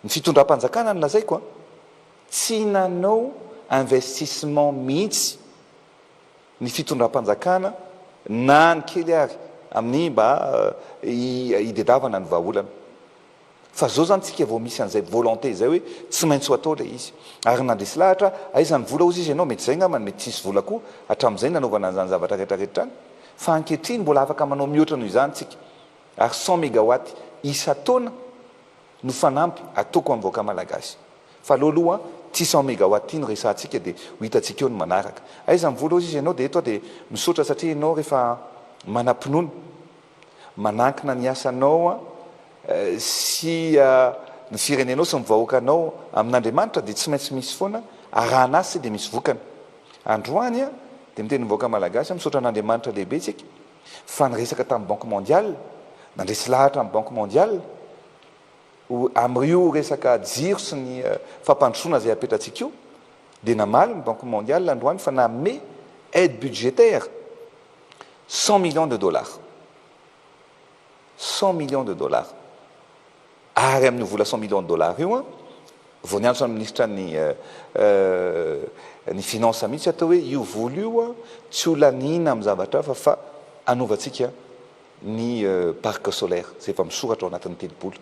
ny fitondram-panjakana ny lazay koa tsy nanao investissement mihitsy ny fitondram-panjakana na ny kely ary amin'ny mba hidedavana ny vahaolana fa zao zany tsika vao misy an'izay volonté zay hoe tsy maintsy ho atao le izy ary nandresy lahatra aizany vola ozy izy ianao mety zay ngamba mety tsisy vola koa hatramin'izay nanaovana an'izany zavatra rehetrarehetra any fa ankehitriny mbola afaka manao mihoatra noho izany tsika ary 100 mégawatt isa-taona no fanampy ataoko amin'ny vahoaka malagasy fa aloha ty 100 mégawatt iny resantsika dia ho hitantsika eo ny manaraka aizany vola ozy izy ianao dia eto dia misaotra satria ianao rehefa manam-pinoana manankina ny asanao sy ny firenenao sy mivahoakanao amin'Andriamanitra dia tsy maintsy misy foana arahana azy dia misy vokana androany dia miteny mivahoaka malagasy misaotra an'Andriamanitra lehibe tsika fa nyresaka tamin'ny banque mondiale nandresy lahatra amin'ny banque mondiale amin'io resaka jiro sy ny fampandrosoana zay apetratsika io dia namaly ny banque mondiale androany fa nanome aide budgétaire 100 millions de dollars 100 millions de dollars ary amin'ny vola 100 millions de dollars io vao nianatra ny ministra ny finance mihitsy atao hoe io vola io tsy ho lanina amin'ny zavatra hafa fa anovantsika ny parc solaire zay efa misoratra ao anatin'ny telopolo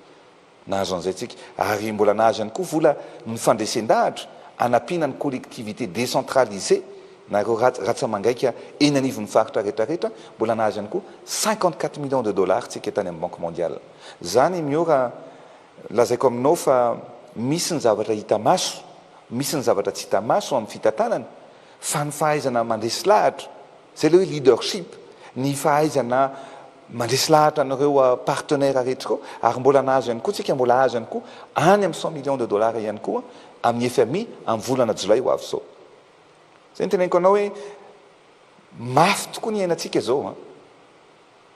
nahazo an'izay tsika ary mbola nahazo ihany koa vola ny fandresen-dahatra anampiana ny collectivité décentralisée nareo ratsa-mangaika eny anivon'ny faritra rehetrarehetra mbola nahazo ihany koa 54 millions de dollars tsika tany amin'ny banque mondiale zany miora lazaiko aminao fa misy ny zavatra hita maso misy ny zavatra tsy hita maso amin'ny fitantanana fa ny fahaizana mandresy lahatra zay le hoe leadership ny fahaizana mandresy lahatra anareo partenaire rehetra koa ary mbola nahazo ihany koa tsika mbola azo ihany koa any amin'ny 100 millions de dollars ihany koa amin'ny FMI amin'ny volana jolay ho avy zao zay ny teneniko anao hoe mafy tokoa ny iainantsika zao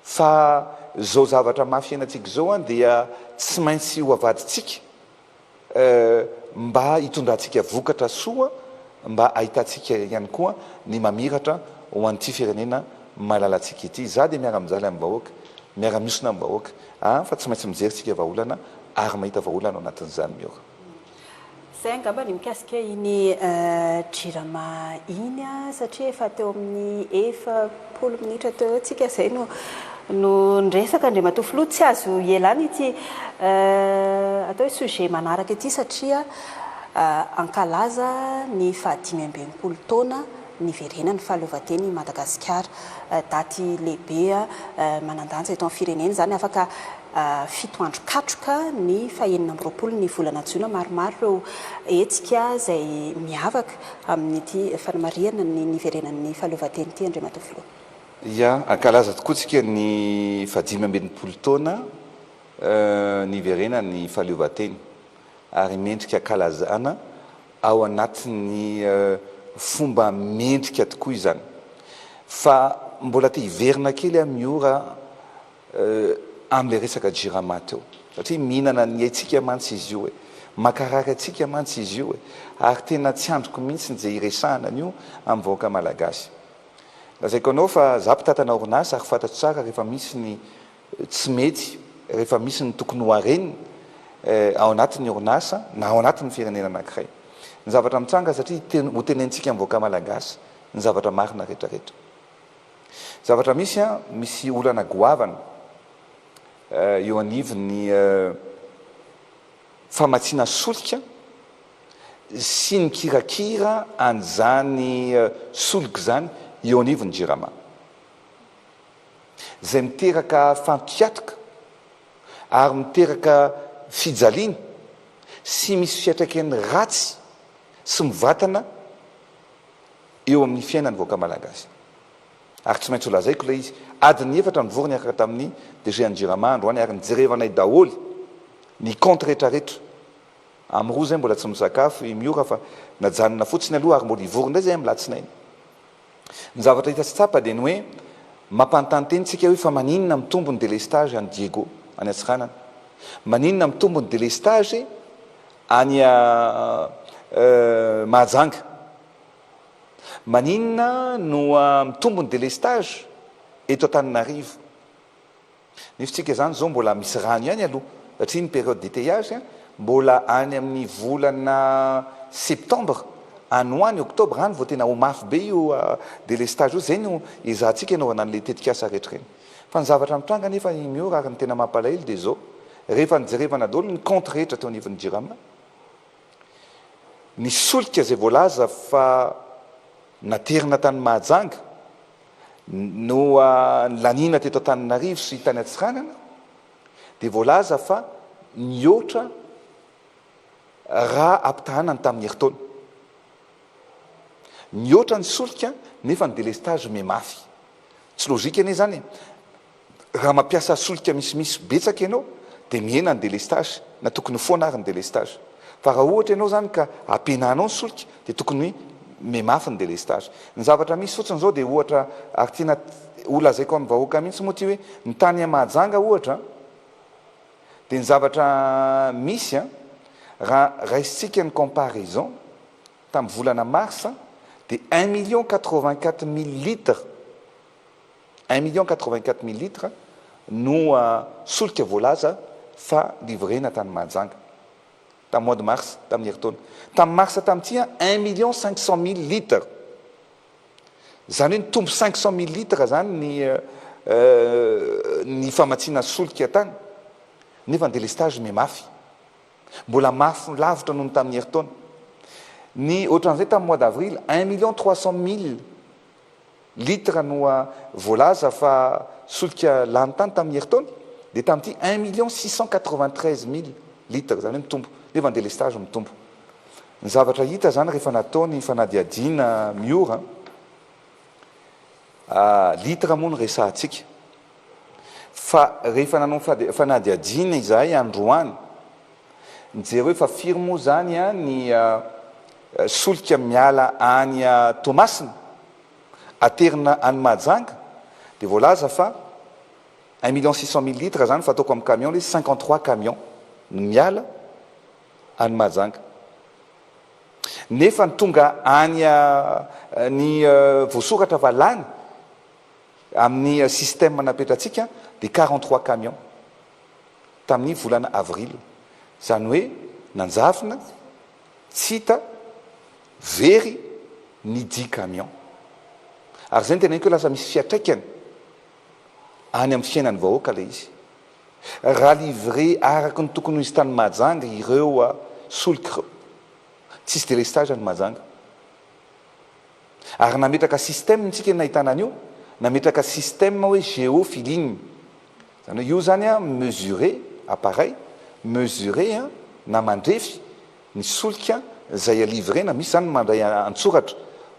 fa zao zavatra mafy iainantsika zao dia tsy maintsy ho avaditsika mba hitondrantsika vokatra soa mba ahitantsika ihany koa ny mamiratra ho an'ity firenena malalantsika ity za dia miara mijaly amin'ny vahoaka miara miosona amin'ny vahoaka fa tsy maintsy mijerytsika vaholana ary mahita vaholana ao anatin'izany miora zay angamba ny mikasika iny jirama iny satria efa teo amin'ny 10 minitra teo atsika zay no nresaka Andriamatofolo tsy azo ielany ity atao hoe sujet manaraka ity satria ankalaza ny 520 taona niverenany fahaleovan-teny Madagasikara daty lehibe manandanja eto amin'ny firenena zany afaka 7 andro katroka ny 20 ny volana Jiona maromaro ireo hetsika zay miavaka amin'ity fanamariana ny niverenan'ny fahaleovan-teny ity Andriamatofolo. Ya ankalaza tokoa tsika ny 520 taona niverenany fahaleovan-teny ary mendrika ankalazana ao anatin'ny fomba mendrika tokoa izany fa mbola te hiverina kely miora amin'le resaka jirama teo satria mihinana ny aitsika mantsy izy io makaraka atsika mantsy izy io ary tena tsy androko mihitsy zay iresahana an'io amin'ny vahoaka malagasy lazaiko anao fa za mpitatana orinasa ary fantatro tsara rehefa misy ny tsy mety rehefa misy ny tokony ho arenina ao anatin'ny orinasa na ao anatin'ny firenena anankiray ny zavatra mitsanga satria ho tenentsika amin'ny vahoaka malagasy ny zavatra marina rehetrarehetra zavatra misy olana goavana eo anivon'ny famatsiana solika sy ny kirakira an'izany solika zany eo anivon'ny jirama zay miteraka fampiatoka ary miteraka fijaliana sy misy fiatraikany ratsy sy mivatana eo amin'ny fiainany vahoaka malagasy. Ary tsy maintsy olazaiko ilay izy adiny efatra ny vorony akaka tamin'ny DG Andriramà androany ary nijerevanay daholy ny compte rehetrarehetra amin'ny roa zay mbola tsy misakafo miora fa najanona fotsiny aloha ary mbola ivorony ndray zay amin'ny latsinainy. Ny zavatra hita sy tsapa dia ny hoe mampanontany tenitsika hoe fa maninona mitombo ny délestage any Diego any Atsiranana, maninona mitombo ny délestage any Mahajanga, maninona no mitombo ny délestage eto Antananarivo. Nefa tsika zany zao mbola misy rano ihany aloha satria ny période d'étayage mbola any amin'ny volana septembre anoany octobre any vao tena ho mafy be io délestage io. Zay no izahantsika anaovana an'le tetikasa rehetra reny. Fa ny zavatra mitranga nefa miora ary ny tena mampalahelo dia zao rehefa nijerevana daholo ny compte rehetra teo anivon'ny JIRAMA, ny solika zay voalaza fa naterina tany Mahajanga no lanina teto Antananarivo sy tany Atsiranana dia voalaza fa niotra raha ampitahanany tamin'ny heritaona. Niotra ny solika nefa ny délestage memafy. Tsy logika anie zany raha mampiasa solika misimisy betsaka ianao dia mihena ny délestage na tokony foana ary ny délestage. Fa raha ohatra ianao zany ka ampihenanao ny solika dia tokony memafy ny délestage. Ny zavatra misy fotsiny zao dia ohatra ary tiana olazaiko amin'ny vahoaka mihitsy moa ty hoe ny tany Mahajanga ohatra dia ny zavatra misy raha raisitsika ny comparaison tamin'ny volana mars dia 1 084 000 litres 1 084 000 litres no solika voalaza fa livrena tany Mahajanga tamin'ny mois de mars tamin'ny heritaona. Tamin'ny mars tamin'ity 1 500 000 litres, zany hoe nitombo 500 000 litres zany ny famatsiana solika tany nefa ny délestage memafy mbola mafy lavitra noho ny tamin'ny heritaona. Ny ohatran'izay tamin'ny mois d'avril 1 300 000 litres no voalaza fa solika lany tany tamin'ny heritaona dia tamin'ity 1 693 000 litres zany hoe mitombo nefa ny délestage mitombo. Ny zavatra hita zany rehefa natao ny fanadiadiana miora litra moa no resahantsika fa rehefa nanao fanadiadiana izahay androany nijery hoe fa firy moa zany ny solika miala any Toamasina aterina any Mahajanga dia voalaza fa 1 600 000 litres zany fa ataoko amin'ny camion le 53 camions no miala any Mahajanga. Nefa ny tonga any ny voasoratra valany amin'ny système napetratsika dia 43 camions tamin'ny volana avril. Zany hoe nanjafina tsy hita very ny 10 camions. Ary zay ny tena hoe lasa misy fiatraikany any amin'ny fiainany vahoaka le izy. Raha livré araka ny tokony ho izy tany Mahajanga ireo solika ireo tsisy délestage any Mahajanga. Ary nametraka système ntsika nahitana an'io, nametraka système hoe géophiline. Zany hoe io zany mesurer appareil mesurer na mandrefy ny solika zay livrena. Misy zany mandray antsoratra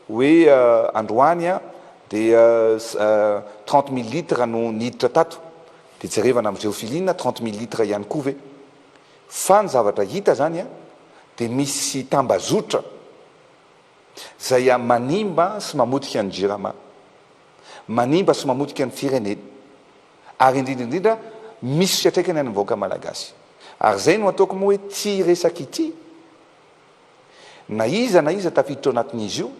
hoe androany dia 30 000 litres no niditra tato dia jerevana amin'ny géophiline 30 000 litres ihany koa ve. Fa ny zavatra hita zany dia misy tambazotra zay manimba sy mamotika ny JIRAMA, manimba sy mamotika ny firenena, ary indrindrindrindra misy fiatraikany any vahoaka malagasy. Ary zay no ataoko moa hoe ty resaky ity na iza tafiditra ao anatin'izy io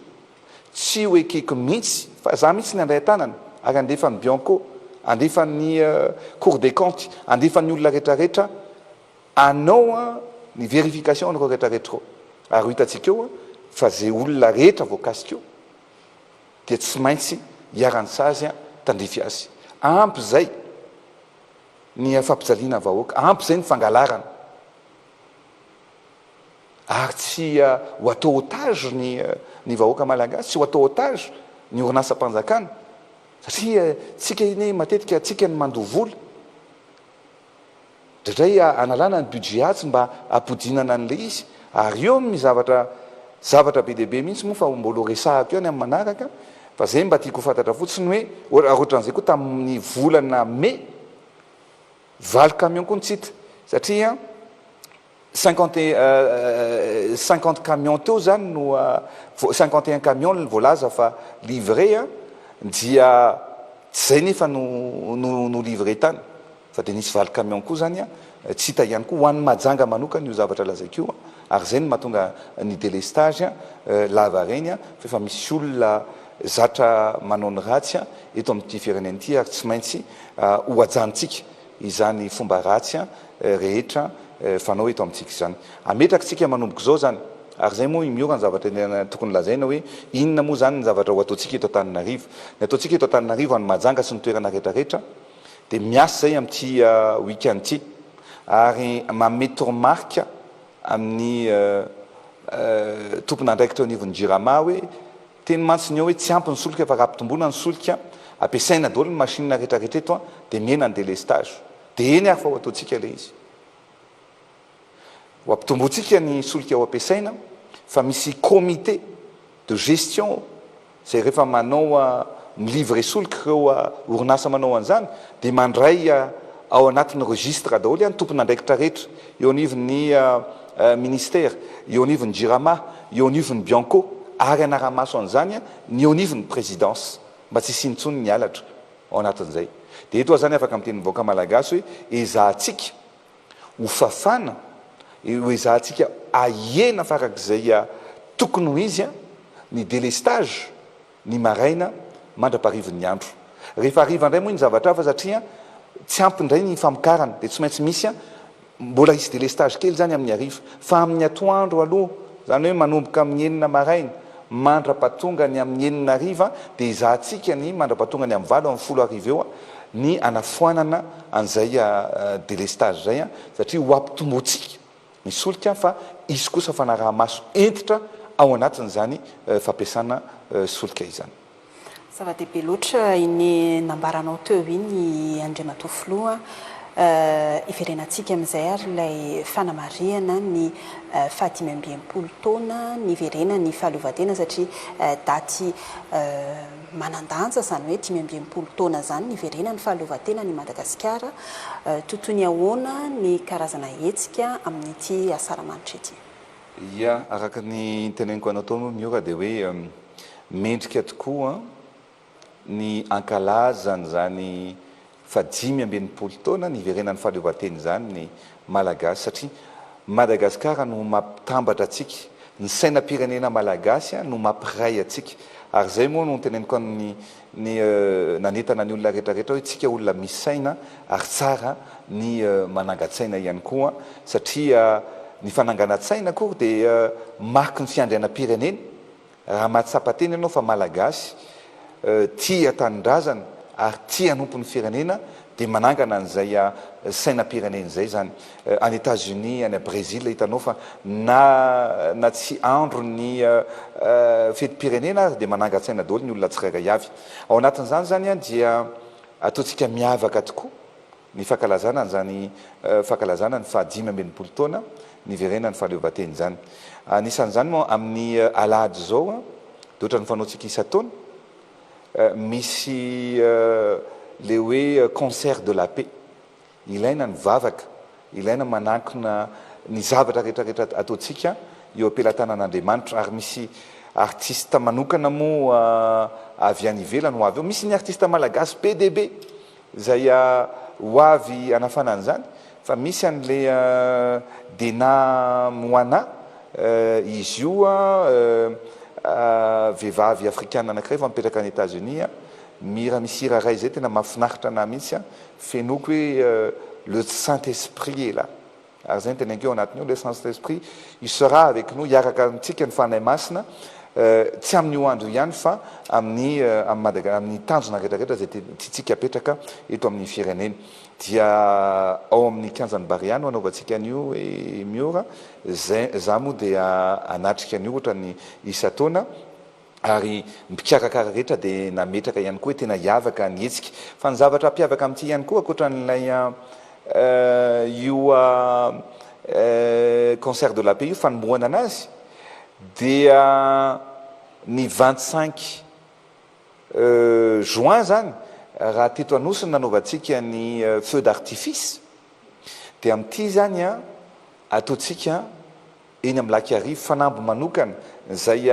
tsy ho ekeko mihitsy fa za mihitsy ny andray tanana ary andefan'ny Bianco, andefan'ny Cour des comptes, andefan'ny olona rehetrarehetra anao ny vérification nyreo rehetrarehetra ao. Ary hitantsika eo fa zay olona rehetra voakasika eo dia tsy maintsy hiara-sazy tandrify azy. Ampy zay ny fampijaliana vahoaka, ampy zay ny fangalarana, ary tsy ho atao otage ny vahoaka malagasy, tsy ho atao otage ny orinasa-mpanjakana satria tsika ine matetika tsika ny mandovola dray analana ny budget mba ampodinana an'le izy ary eo mi zavatra be dehibe mihitsy moa fa mbola resahako eo any amin'ny manaraka fa zay mba tiako fantatra fotsiny hoe akoatran'izay koa tamin'ny volana mai 20 camion koa nitsita satria 50 camion teo zany no 51 camion voalaza fa livré dia tsy zay nefa no livré tany fa de nisy 20 camion koa zany tsy hita ihany koa ho an'ny majanga manokana io zavatra lazaiko io ary zay no mahatonga ny délestage lava reny fa efa misy olona zatra manao ny ratsy eto amin'ity firenena ity ary tsy maintsy ho ajantsika izany fomba ratsy rehetra fanao eto amintsika izany ametraka tsika manomboka zao zany ary zay moa miora ny zavatra tokony lazaina hoe inona moa zany ny zavatra ho ataontsika eto Antananarivo ny ataontsika eto Antananarivo any majanga sy ny toerana rehetrarehetra de miasa zay amin'ity week-end ity ary mametromarka amin'ny tompon'andraikitra teo anivon'ny Jirama hoe teny mantsiny eo hoe tsy ampy ny solika fa raha-pitomboana ny solika ampiasaina daholo ny machine rehetrarehetra eto de miena ny délestage de eny ary fa ho ataontsika le izy ho ampitombotsika ny solika ho ampiasaina fa misy comité de gestion zay rehefa manao milivre solika ireo orinasa manao an'izany de mandray ao anatin'ny registre daholo ny tompon'andraikitra rehetra eo anivon'ny ministère eo anivon'ny Jirama eo anivon'ny Bianco ary anaramaso an'izany ny eo anivon'ny présidence mba tsy sinitsony ny alatra ao anatin'izay de eto zany afaka amin'ny teny vahoaka malagasy hoe ezahantsika ho fafana ho ezahantsika ahena farak'izay tokony ho izy ny délestage ny maraina mandra-parivon'ny andro rehefa ariva indray moa ny zavatra fa satria tsy ampindray ny famokarana de tsy maintsy misy mbola isy délestage kely zany amin'ny ariva fa amin'ny atoandro aloha zany hoe manomboka amin'ny enina maraina mandra-patonga ny amin'ny enina ariva de ezahantsika ny mandra-patonga ny amin'ny 20 amin'ny 10 ariva eo ny anafoanana an'izay délestage zay satria ho ampitombotsika ny solika fa izy kosa fanaraha-maso entitra ao anatin'izany fampiasana solika izany zava-dehibe loatra iny nambaranao teo iny Andriamatoa Filoha iverenantsika amin'izay ary ilay fanamariana ny 520 taona niverena ny fahaleovantena satria daty manandanja zany hoe 520 taona zany niverena ny fahaleovantena ny Madagasikara totoy ny ahoana ny karazana hetsika amin'ity asaramanitra ity ia araka ny teneniko anao tao moa miora de hoe mendrika tokoa ny ankalazany zany fa 520 taona niverenany fahaleovantena zany ny malagasy satria Madagasikara no mampitambatra atsika ny sainam-pirenena malagasy no mampiray atsika ary zay moa no teneniko ny nanetana ny olona rehetrarehetra hoe tsika olona misy saina ary tsara ny manangan-tsaina ihany koa satria ny fananganan-tsaina koa de marky ny fiandrianam-pirenena raha mahatsapateny ianao fa malagasy tia tanindrazana ary tia nompon'ny firenena de manangana an'izay sainam-pirenena zay zany any États-Unis any Brésil hitanao fa na tsy andro ny fetim-pirenena ary de manangan-tsaina daholo ny olona tsirairay avy ao anatin'izany zany dia ataontsika miavaka tokoa ny fankalazana zany fankalazana ny 520 taona niverena ny fahaleovantena zany anisan'izany moa amin'ny alahady zao de ohatra ny fanaontsika isa-taona misy le hoe concert de la paix ilaina ny vavaka ilaina manankina ny zavatra rehetrarehetra ataontsika eo ampelantanan'Andriamanitra ary misy artiste manokana moa avy any ivelany ho avy eo misy ny artiste malagasy be de be zay ho avy anafana an'izany fa misy an'le Dena Moana izy io vehivavy afrikana anankiray fa mipetraka any États-Unis mira misy ray zay tena mahafinaritra anahy mihitsy fenoko hoe le Saint-Esprit est là ary zay tenenko eo anatiny eo le Saint-Esprit il sera avec nous hiaraka amintsika ny fanahy masina tsy amin'ny andro ihany fa amin'ny tanjona rehetrarehetra zay tsika apetraka eto amin'ny firenena dia ao amin'ny kianjany Bariano anaovantsika an'io miora za moa dia anatrika an'io ohatra ny isa-taona ary mpikarakara rehetra de nametraka ihany koa tena hiavaka ny hetsika fa ny zavatra mpiavaka amin'ity ihany koa akoatra n'ilay io concert de la paix io fanomboana anazy dia ny 25 juin zany raha teto anosiny nanaovantsika ny feu d'artifice dia amin'ity zany a ataontsika eny amin'ny laky arivo fanambo manokana zay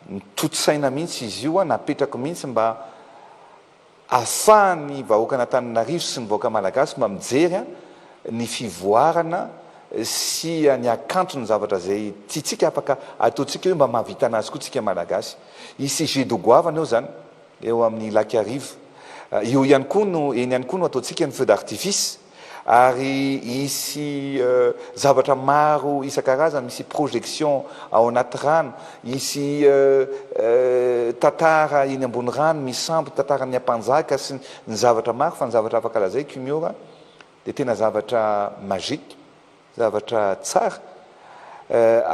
mitotsaina mihitsy izy io napetrako mihitsy mba ahafahany vahoaka an'Antananarivo sy ny vahoaka malagasy mba mijery ny fivoarana sy ny akanto ny zavatra zay tiatsika afaka ataontsika hoe mba mahavita anazy koa tsika malagasy isy jeu de goavana eo zany eo amin'ny laky arivo io ihany koa no eny ihany koa no ataontsika ny feu d'artifice ary isy zavatra maro isan-karazany misy projection ao anaty rano isy tantara eny ambony rano misambo tantarany ampanjaka sy ny zavatra maro fa ny zavatra afaka lazaiko miora dia tena zavatra magique zavatra tsara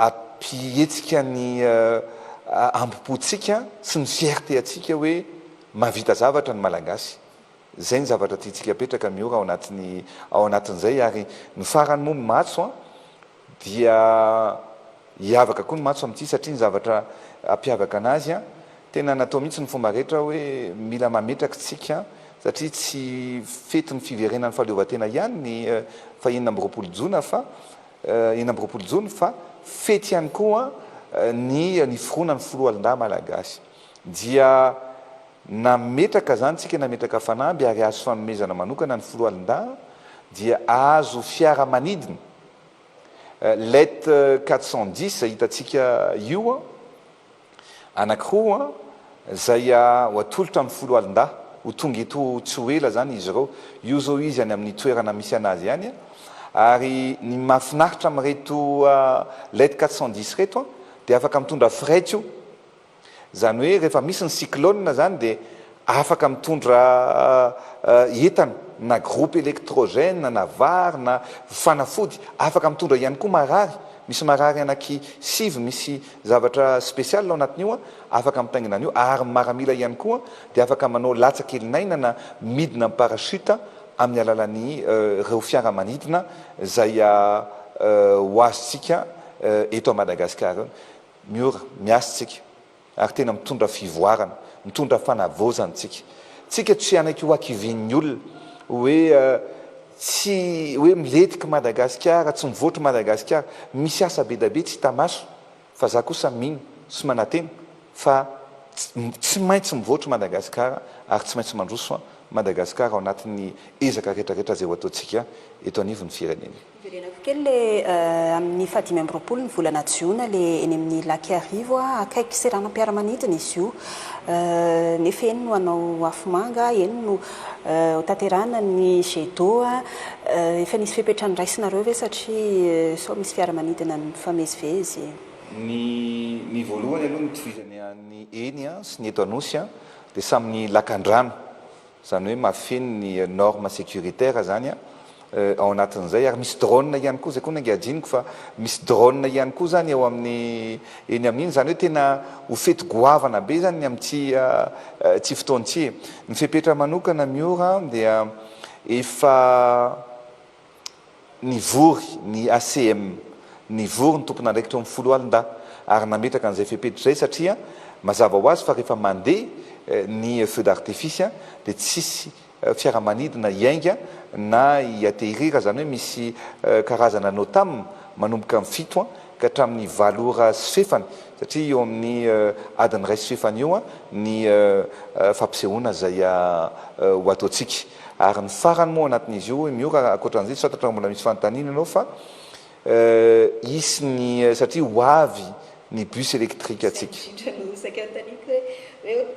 ampietsika ny ambopotsika sy ny fierté atsika hoe mahavita zavatra ny malagasy zay ny zavatra tiatsika apetraka miora ao anatin'izay ary ny farany moa matso dia hiavaka koa ny matso amin'ity satria ny zavatra ampiavaka anazy tena natao mihitsy ny fomba rehetra hoe mila mametraka tsika satria tsy fety ny fiverenan'ny fahaleovatena ihany ny fa enina amby roapolo jona fa enina amby roapolo jona fa fety ihany koa ny foroana ny foloalindahy malagasy dia nametraka zany tsika nametraka fanamby ary azo fanomezana manokana ny foloalindahy dia azo fiaramanidina let 410 zay hitatsika io anankiroa zay ho atolotra amin'ny foloalindahy ho tonga eto tsy ho ela zany izy ireo io zao izy any amin'ny toerana misy anazy ihany ary ny mahafinaritra amin'reto let 410 reto dia afaka mitondra fret io zany hoe rehefa misy ny cyclone zany dia afaka mitondra entana na groupe électrogène na vary na fanafody afaka mitondra ihany koa marary misy marary anaky sivy misy zavatra spécial ao anatin'io afaka mitaingina an'io ary maramila ihany koa dia afaka manao latsakelinaina na midina amin'ny parachute amin'ny alalan'ny reo fiaramanidina zay ho azontsika eto a Madagasikara miora miasitsika ary tena mitondra fivoarana mitondra fanavozantsika tsika tsy anaky ho akivin'ny olona hoe tsy hoe miletika Madagasikara tsy mivoatra Madagasikara misy asa be da be tsy tamaso fa za kosa mino sy manatena fa tsy maintsy mivoatra Madagasikara ary tsy maintsy mandroso Madagasikara ao anatin'ny ezaka rehetrarehetra zay ho ataontsika eto anivon'ny firenena. Verenako kely le amin'ny fahadimy amby roapolo ny volana jiona le eny amin'ny laky arivo akaiky seranam-piaramanidina izy io nefa eny no hanao afomanga eny no tanterana ny jet d'eau efa nisy fepetrany raisinareo ve satria sao misy fiaramanidina mifamezivezy ny voalohany aloha nitovizany any eny sy ny eto anosy dia samyny lakan-drano zany hoe mafeny ny norme sécuritaire zany ao anatin'izay ary misy drone ihany koa zay koa nangadiniko fa misy drone ihany koa zany eo amin'ny eny amin'iny zany hoe tena ho fety goavana be zany ny amin'ty tsy fotoanty ny fepetra manokana miora dia efa nivory ny ACM nivory ny tompona andraikitra amin'ny folo alin-dahy ary nametraka an'izay fepetra zay satria mazava ho azy fa rehefa mandeha ny feu d'artifice dia tsisy fiaramanidina iainga na iatehirira zany hoe misy karazana notam manomboka amin'ny fito ka hatramin'ny valora sy fefany satria eo amin'ny adiny ray sy fefany io ny fampisehoana zay ho ataontsika ary ny farany moa anatin'izy io miora akoatran'izay tsy fantatra mbola misy fanontaniana anao fa isy ny satria ho avy ny bus électrique atsika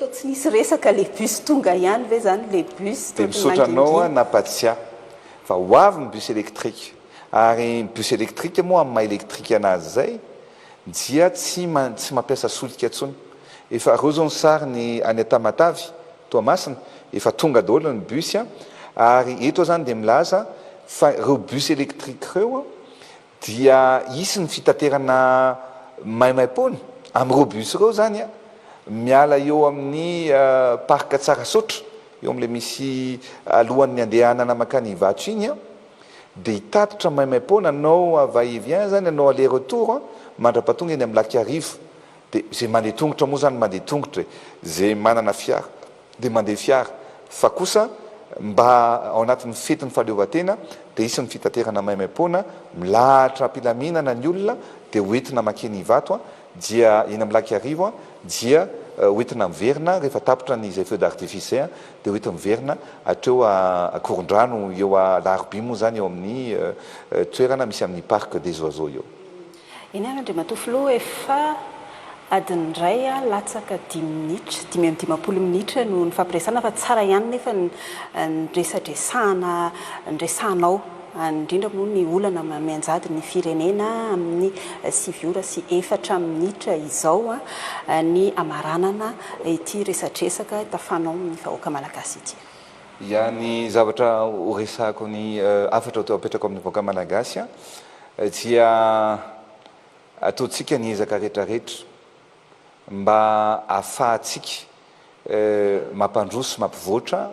tsy nisy resaka le bus tonga ihany ve zany le bus dia misotranao napatsia fa ho avy ny bus électrique ary bus électrique moa amin'ny maha électrique anazy zay dia tsy mampiasa solika ntsony efa reo zao ny sary ny any Tamatavy Toamasina efa tonga daholo ny bus ary eto zany dia milaza fa reo bus électrique reo dia isy ny fitaterana maimaim-pony amin'ireo bus reo zany miala eo amin'ny parc Tsarasotra eo amin'ilay misy alohan'ny andehanana makany Ivato iny dia hitatitra maimaim-poana anao va-et-vient zany anao aller retour mandra-patonga eny amin'ny laky arivo dia zay mandeha tongotra moa zany mandeha tongotra zay manana fiara dia mandeha fiara fa kosa mba ao anatin'ny fetin'ny fahaleovan-tena dia isy ny fitaterana maimaim-poana milahatra ampilaminana ny olona dia hoentina makeny vato dia eny amin'ny laky arivo dia hoentina miverina rehefa tapitra ny zay feu d'artifice zay dia hoentina miverina hatreo akoron-drano eo Larby moa zany eo amin'ny toerana misy amin'ny parc des oiseaux eo. Eny any Andriamatofilo efa adiny iray latsaka 10 minitra 5-10 minitra no ny fampiresana fa tsara ihany nefa ny resanao indrindra moa ny olana mianjady ny firenena amin'ny 7 minitra izao ny amaranana ity resatresaka tafanao ny vahoaka malagasy ity. Ya ny zavatra horesahako ny afatra apetrako amin'ny vahoaka malagasy dia ataontsika ny ezaka rehetrarehetra mba ahafahantsika mampandroso mampivoatra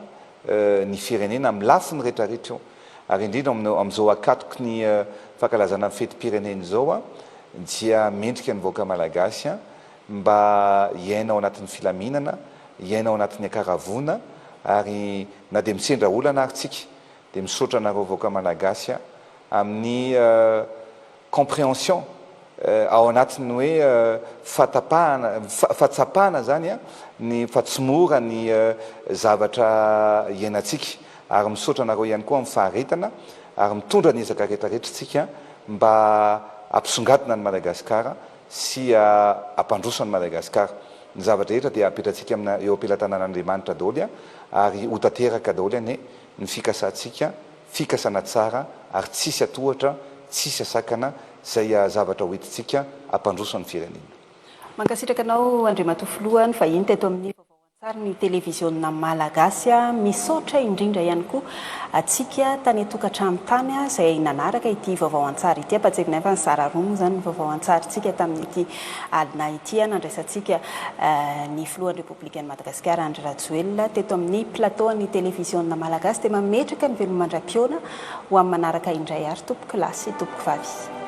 ny firenena amin'ny lafiny rehetrarehetra io ary indrindra amin'izao akatoky ny fankalazana fetim-pirenena izao dia mendrika ny vahoaka malagasy mba hiaina ao anatin'ny filaminana hiaina ao anatin'ny akaravona ary na dia misendra olana ary tsika dia misaotra anareo vahoaka malagasy amin'ny compréhension ao anatin'ny hoe fahatsapahana zany ny fahatsomora ny zavatra iainantsika ary misaotra anareo ihany koa amin'ny faharetana ary mitondra ny ezaka rehetrarehetra tsika mba ampisongadina ny Madagasikara sy ampandroso ny Madagasikara. Ny zavatra rehetra dia apetratsika amina eo ampelantanan'Andriamanitra daholo ary ho tanteraka daholo ny fikasantsika fikasana tsara ary tsisy atohatra tsisy asakana zay zavatra hoentintsika ampandroso ny firenena. Mankasitraka anao Andriamatofilo ny vahiny teto amin'ny vaovao ny televiziona malagasy misaotra indrindra ihany koa atsika tany atokantrano tany izay nanaraka ity vaovao an-tsary ity ampatsevina fa ny zararoa zany ny vaovao an-tsaryntsika tamin'ity alina ity nandraisantsika ny filohan'ny Repoblikan'i Madagasikara Andry Rajoelina teto amin'ny plateau ny televiziona malagasy dia mametraka ny velomandram-piona ho amin'ny manaraka indray ary tompoko lasy tompoko vavy.